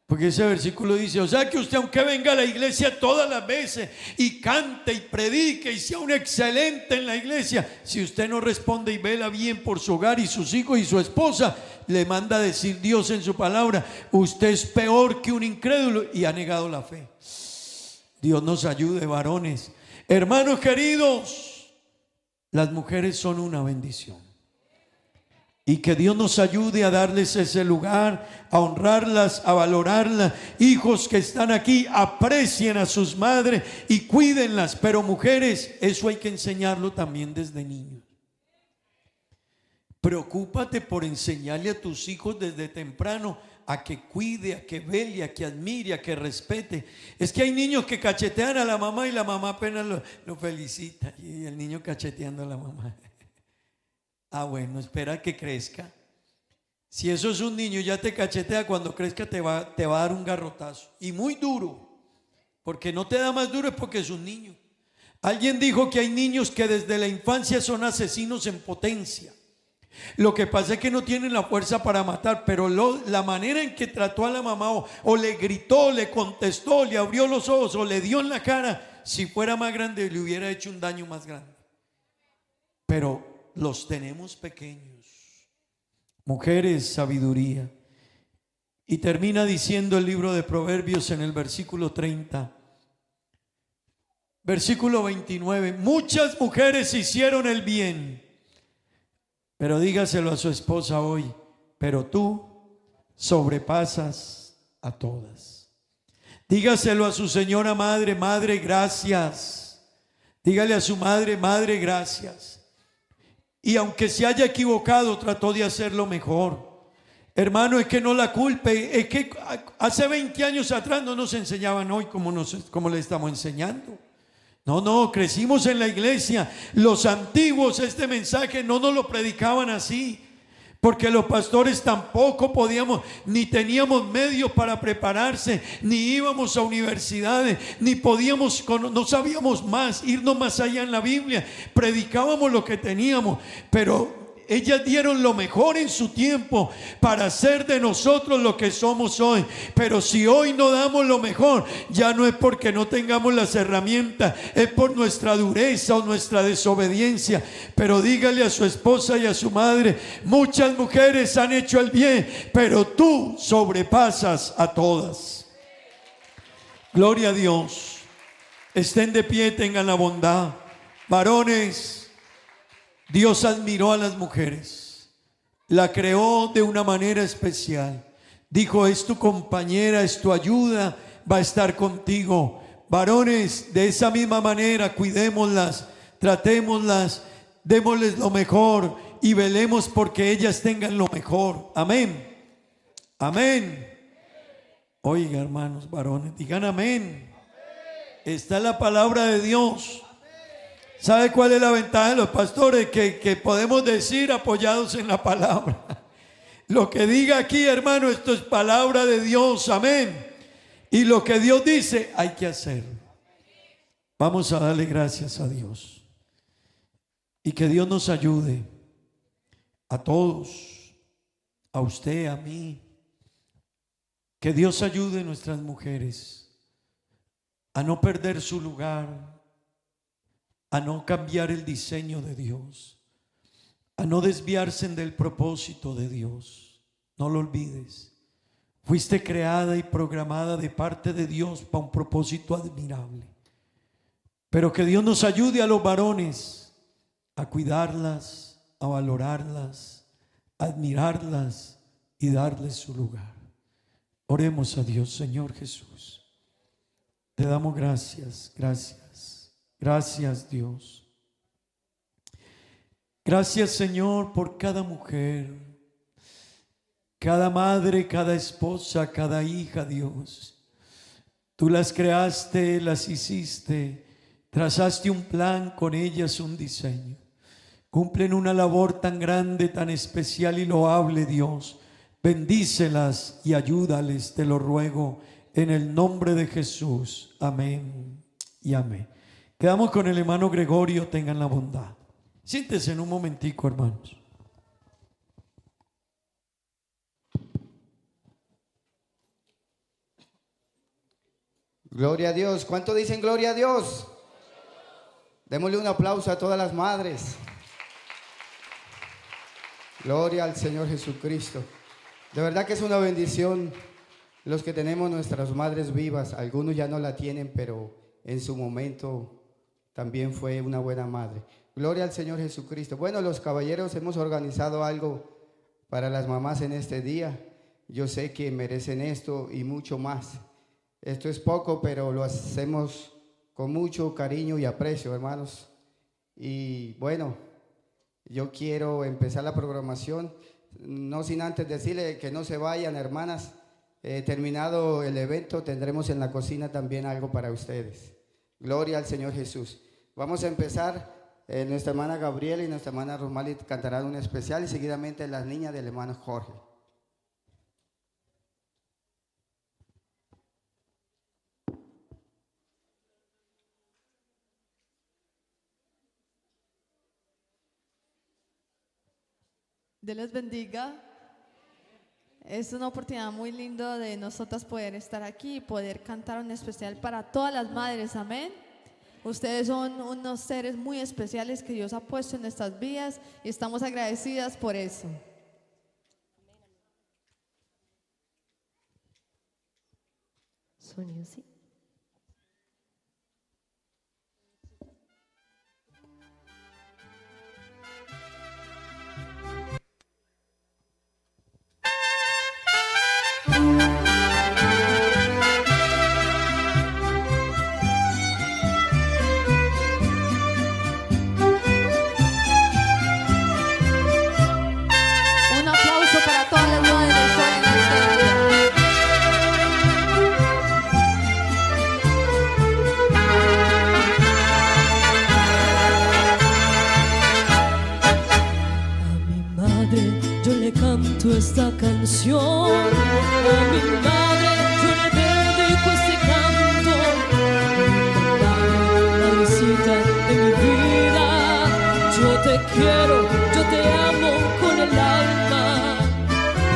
Speaker 3: Porque ese versículo dice, o sea que usted aunque venga a la iglesia todas las veces y cante y predique y sea un excelente en la iglesia, si usted no responde y vela bien por su hogar y sus hijos y su esposa, le manda a decir Dios en su palabra, usted es peor que un incrédulo y ha negado la fe. Dios nos ayude, varones. Hermanos queridos, las mujeres son una bendición. Y que Dios nos ayude a darles ese lugar, a honrarlas, a valorarlas. Hijos que están aquí, aprecien a sus madres y cuídenlas. Pero mujeres, eso hay que enseñarlo también desde niños. Preocúpate por enseñarle a tus hijos desde temprano a que cuide, a que vele, a que admire, a que respete. Es que hay niños que cachetean a la mamá y la mamá apenas lo felicita. Y el niño cacheteando a la mamá. Ah, bueno, espera que crezca. Si eso es un niño, ya te cachetea, cuando crezca te va a dar un garrotazo. Y muy duro. Porque no te da más duro es porque es un niño. Alguien dijo que hay niños que desde la infancia son asesinos en potencia. Lo que pasa es que no tienen la fuerza para matar, pero la manera en que trató a la mamá o le gritó, le contestó, le abrió los ojos o le dio en la cara, si fuera más grande le hubiera hecho un daño más grande. Pero los tenemos pequeños. Mujeres, sabiduría. Y termina diciendo el libro de Proverbios en el versículo 30. Versículo 29. Muchas mujeres hicieron el bien. Pero dígaselo a su esposa hoy. Pero tú sobrepasas a todas. Dígaselo a su señora madre. Madre, gracias. Dígale a su madre. Madre, gracias. Y aunque se haya equivocado, trató de hacerlo mejor. Hermano, es que no la culpe. Es que hace 20 años atrás no nos enseñaban hoy como le estamos enseñando. No, crecimos en la iglesia. Los antiguos este mensaje no nos lo predicaban así. Porque los pastores tampoco podíamos, ni teníamos medios para prepararse, ni íbamos a universidades, ni podíamos, no sabíamos más, irnos más allá en la Biblia. Predicábamos lo que teníamos, pero ellas dieron lo mejor en su tiempo para hacer de nosotros lo que somos hoy. Pero si hoy no damos lo mejor, ya no es porque no tengamos las herramientas, es por nuestra dureza o nuestra desobediencia. Pero dígale a su esposa y a su madre, muchas mujeres han hecho el bien, pero tú sobrepasas a todas. Gloria a Dios. Estén de pie, tengan la bondad. Varones, Dios admiró a las mujeres, la creó de una manera especial. Dijo, es tu compañera, es tu ayuda, va a estar contigo. Varones, de esa misma manera, cuidémoslas, tratémoslas, démosles lo mejor y velemos porque ellas tengan lo mejor. Amén. Amén. Oiga, hermanos, varones, digan amén. Está la palabra de Dios. ¿Sabe cuál es la ventaja de los pastores? Que podemos decir apoyados en la palabra. Lo que diga aquí, hermano, esto es palabra de Dios, amén. Y lo que Dios dice, hay que hacerlo. Vamos a darle gracias a Dios. Y que Dios nos ayude a todos, a usted, a mí. Que Dios ayude a nuestras mujeres a no perder su lugar, a no cambiar el diseño de Dios, a no desviarse del propósito de Dios. No lo olvides. Fuiste creada y programada de parte de Dios para un propósito admirable. Pero que Dios nos ayude a los varones a cuidarlas, a valorarlas, a admirarlas y darles su lugar. Oremos a Dios. Señor Jesús, te damos gracias, gracias Dios. Gracias Señor por cada mujer, cada madre, cada esposa, cada hija, Dios. Tú las creaste, las hiciste, trazaste un plan con ellas, un diseño. Cumplen una labor tan grande, tan especial y loable, Dios. Bendícelas y ayúdales, te lo ruego, en el nombre de Jesús. Amén y amén. Quedamos con el hermano Gregorio, tengan la bondad. Siéntese en un momentico, hermanos.
Speaker 4: Gloria a Dios. ¿Cuánto dicen gloria a Dios? Démosle un aplauso a todas las madres. Gloria al Señor Jesucristo. De verdad que es una bendición los que tenemos nuestras madres vivas. Algunos ya no la tienen, pero en su momento también fue una buena madre. Gloria al Señor Jesucristo. Bueno, los caballeros hemos organizado algo para las mamás en este día. Yo sé que merecen esto y mucho más. Esto es poco, pero lo hacemos con mucho cariño y aprecio, hermanos. Y bueno, yo quiero empezar la programación, no sin antes decirle que no se vayan, hermanas. Terminado el evento, tendremos en la cocina también algo para ustedes. Gloria al Señor Jesús. Vamos a empezar. Nuestra hermana Gabriela y nuestra hermana Rosmali cantarán un especial y seguidamente las niñas del hermano Jorge.
Speaker 5: Dios les bendiga. Es una oportunidad muy linda de nosotras poder estar aquí y poder cantar un especial para todas las madres, amén. Ustedes son unos seres muy especiales que Dios ha puesto en nuestras vidas y estamos agradecidas por eso.
Speaker 2: Sonido, sí.
Speaker 5: Un aplauso para todas las madres hoy en este día.
Speaker 2: A mi madre yo le canto esta canción. A mi madre yo le dedico este canto. Madrecita de mi vida, yo te quiero, yo te amo con el alma.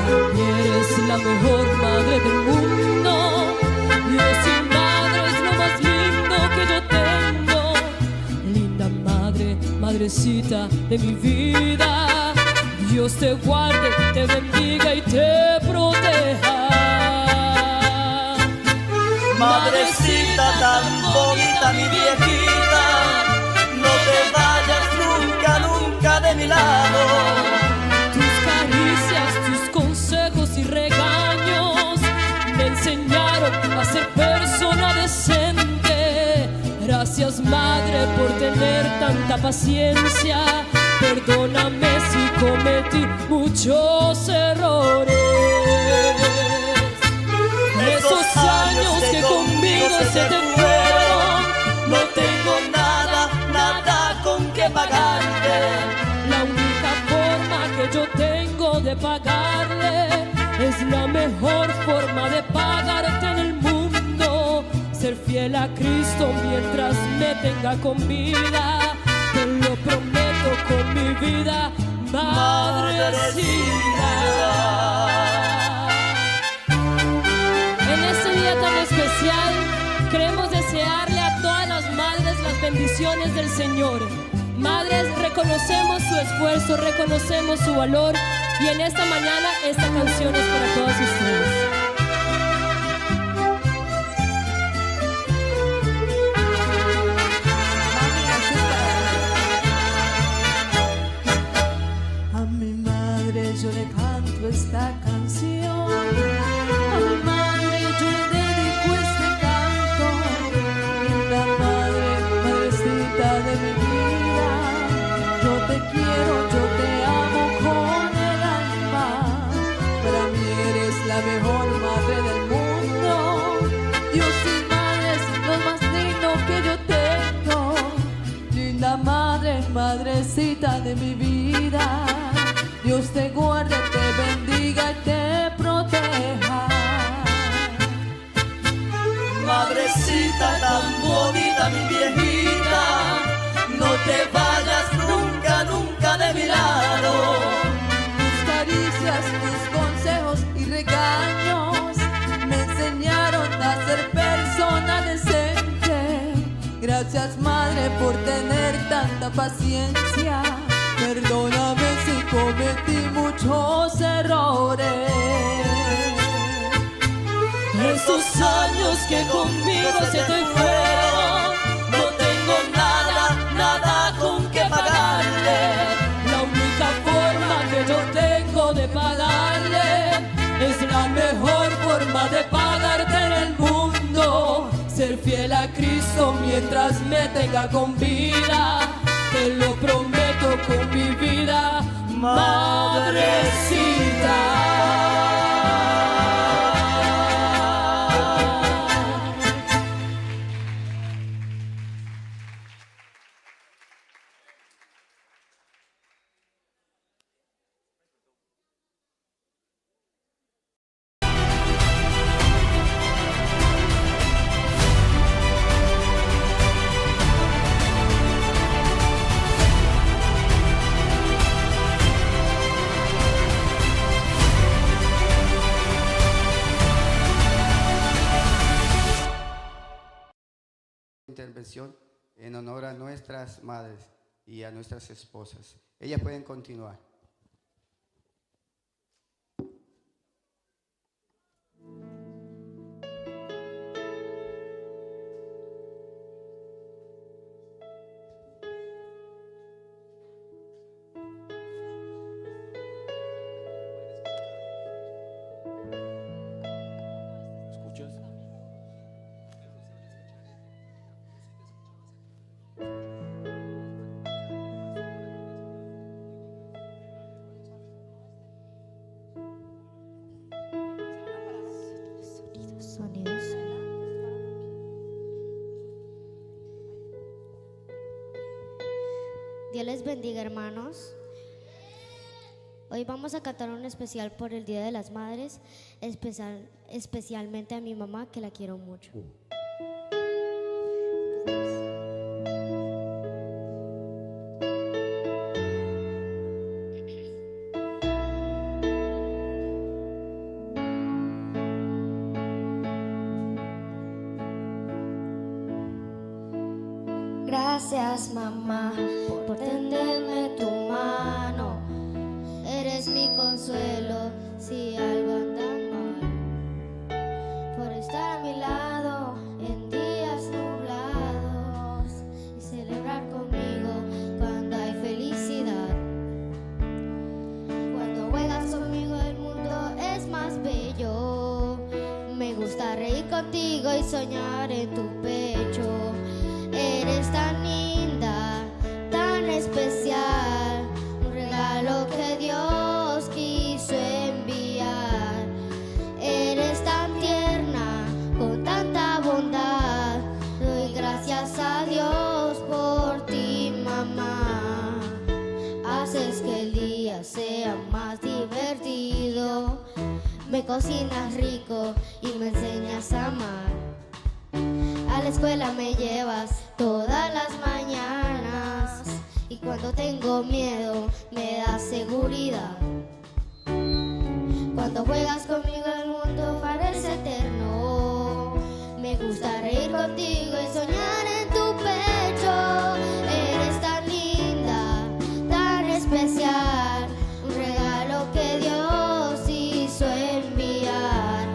Speaker 2: Para mí eres la mejor madre del mundo. Dios y madre es lo más lindo que yo tengo. Linda madre, madrecita de mi vida, Dios te guarde, te bendiga y te proteja.
Speaker 6: Madrecita tan bonita, mi viejita, no te vayas nunca, nunca de mi lado.
Speaker 2: Tus caricias, tus consejos y regaños me enseñaron a ser persona decente. Gracias, madre, por tener tanta paciencia. Perdóname si cometí muchos errores. Esos años que conmigo se te fueron,
Speaker 6: no tengo nada, nada con que pagarte.
Speaker 2: la única forma que yo tengo de pagarle es la mejor forma de pagarte en el mundo. Ser fiel a Cristo mientras me tenga con vida. Te lo prometo con mi vida, madrecita. En este día tan especial queremos desearle a todas las madres las bendiciones del Señor. Madres, reconocemos su esfuerzo, reconocemos su valor y en esta mañana esta canción es para todas ustedes.
Speaker 5: A mi madre yo le canto esta canción. A mi madre yo le dedico este canto. Linda madre, madrecita de mi vida, yo te quiero, yo te amo con el alma. Para mí eres la mejor madre del mundo. Dios y madre es lo más lindo que yo tengo. Linda madre, madrecita de mi vida, Dios te guarde, te bendiga y te proteja.
Speaker 6: Madrecita tan bonita, mi viejita, no te vayas nunca,
Speaker 5: Gracias, Madre, por tener tanta paciencia. Perdóname si cometí muchos errores.
Speaker 2: Esos años que conmigo se te fueron, no tengo nada con que pagarle. La única forma que yo tengo de pagarle es la mejor forma de pagarte en el mundo. Ser fiel a Cristo mientras me tenga con vida. Te lo prometo con mi vida, madrecita.
Speaker 4: Intervención en honor a nuestras madres y a nuestras esposas. Ellas pueden continuar.
Speaker 7: Sonidos. Dios les bendiga, hermanos. Hoy vamos a cantar un especial por el Día de las Madres, especialmente a mi mamá, que la quiero mucho. Gracias, mamá, por tenderme tu mano. Eres mi consuelo si algo anda mal. Por estar a mi lado en días nublados y celebrar conmigo cuando hay felicidad. Cuando juegas conmigo el mundo es más bello. Me gusta reír contigo y soñar en tu pecho. Eres tan linda, tan especial, un regalo que Dios quiso enviar. Eres tan tierna, con tanta bondad, doy gracias a Dios por ti, mamá. Haces que el día sea más divertido, me cocinas rico y me enseñas a amar. A la escuela me llevas todas las mañanas y cuando tengo miedo me das seguridad. Cuando juegas conmigo el mundo parece eterno. Me gusta reír contigo y soñar en tu pecho. Eres tan linda, tan especial, un regalo que Dios hizo enviar.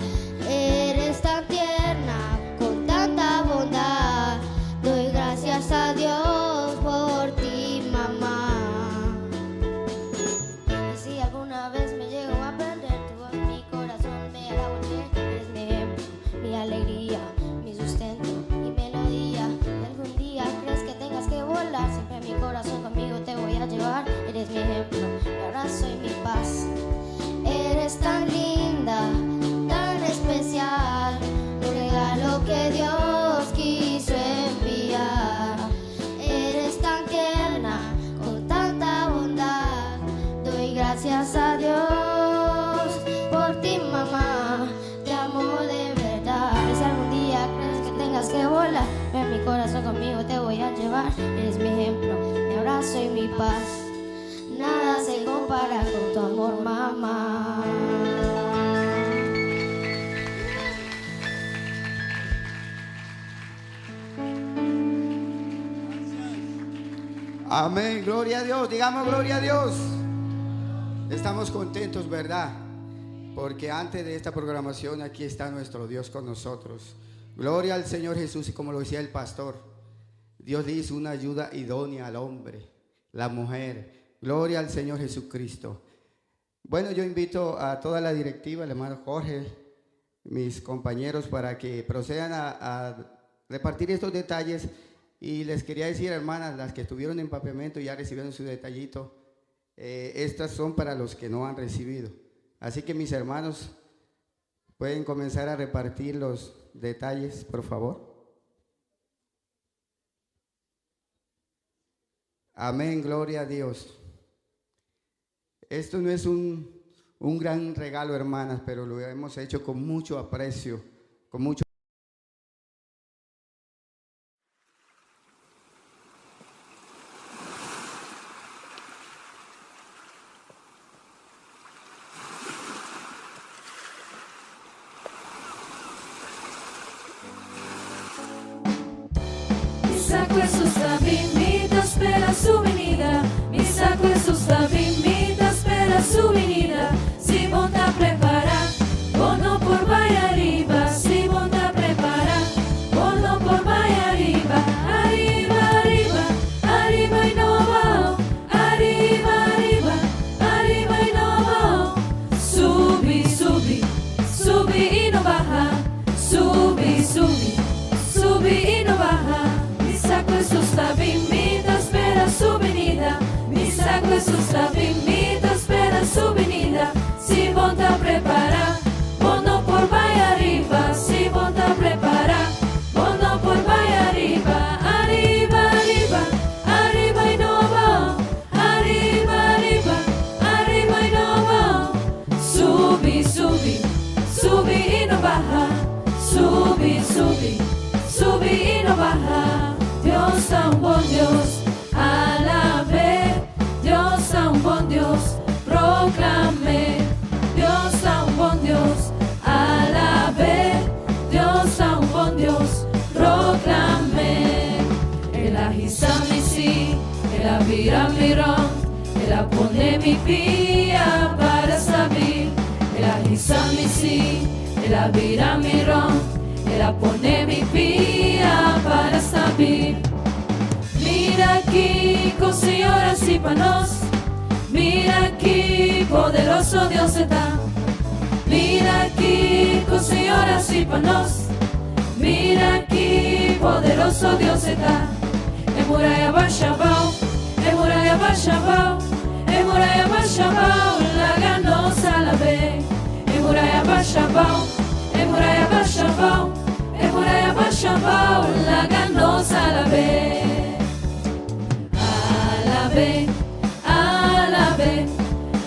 Speaker 7: Eres tan tierna, con tanta bondad, doy gracias a Dios por ti, mamá. Y si alguna vez me llego a perder, tu voz en mi corazón me hará volver. Eres mi ejemplo, mi alegría, mi sustento y melodía. Si algún día crees que tengas que volar, siempre en mi corazón conmigo te voy a llevar. Eres mi ejemplo, mi abrazo y mi paz. Eres tan linda, tan especial, un regalo que Dios quiso enviar. Eres tan tierna, con tanta bondad, doy gracias a Dios por ti, mamá. Te amo de verdad. Si algún día crees que tengas que volar, ven mi corazón conmigo te voy a llevar. Eres mi ejemplo, mi abrazo y mi paz. Nada se compara con tu amor, mamá.
Speaker 4: Amén, gloria a Dios, digamos gloria a Dios. Estamos contentos, ¿verdad? Porque antes de esta programación aquí está nuestro Dios con nosotros. Gloria al Señor Jesús, y como lo decía el pastor, Dios le hizo una ayuda idónea al hombre, la mujer. Gloria al Señor Jesucristo. Bueno, yo invito a toda la directiva, el hermano Jorge, mis compañeros, para que procedan a repartir estos detalles. Y les quería decir, hermanas, las que estuvieron en empapamiento y ya recibieron su detallito, estas son para los que no han recibido. Así que mis hermanos, pueden comenzar a repartir los detalles, por favor. Amén, gloria a Dios. Esto no es un gran regalo, hermanas, pero lo hemos hecho con mucho aprecio, con mucho.
Speaker 5: Mi sacco è su sta bimita, spera su venida. Mi sacco è su sta bimita, spera su venida. Si monta a preparar, bono por vaya arriba. Si monta a preparar, bono por vaya arriba. Arriba, arriba, arriba y no va. Arriba, arriba, arriba y no va. Subi, subi, subi y no baja. Subi, subi, subi y no baja. Mi sacco è su sta bimita, spera su venida. Mi sacco è su sta bimita, spera su venida. Si monta a preparar, bono por vaya arriba. Si monta a preparar, bono por vaya arriba. Arriba, arriba, arriba y no va. Arriba, arriba, arriba y no va. Subi, subi, subi y no baja. Subi, subi, subi y no baja. Dios es un buen Dios, alabé. Dios es un buen Dios, proclamé. Dios es un buen Dios, alabé. Dios es un buen Dios, proclamé. El agisami sí, el avira mirón, el pone mi pía para saber. El agisami sí, el avira mirón, el pone mi pía para saber. Mira aquí, con señoras y panos. Mira aquí, poderoso Dios está. Mira aquí, con señoras y panos. Mira aquí, poderoso Dios está. En muralla Bashabao, en muralla Bashabao, en muralla Bashabao, la ganosa la ve. En muralla Bashabao, en muralla Bashabao, en muralla Bashabao, la ganosa la ve. Alabé, alabé,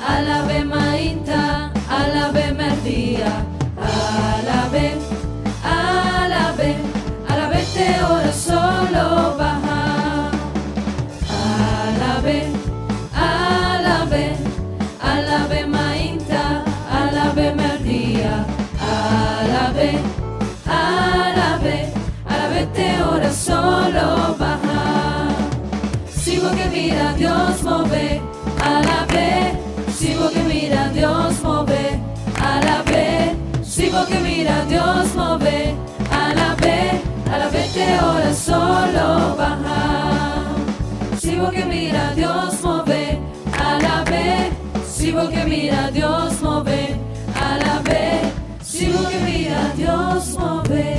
Speaker 5: alabé mainta, alabé merdía. Alabé, alabé, alabé te ora solo baja. Alabé, alabé, alabé mainta, alabé merdía. Alabé, alabé, alabé te ora solo baja. Sigo que mira Dios move, alabé. Sigo que mira Dios move, alabé. Sigo que mira Dios move, alabé. Alabé te ora solo baja. Sigo que mira Dios move, alabé. Sigo que mira Dios move, alabé. Sigo que mira Dios move.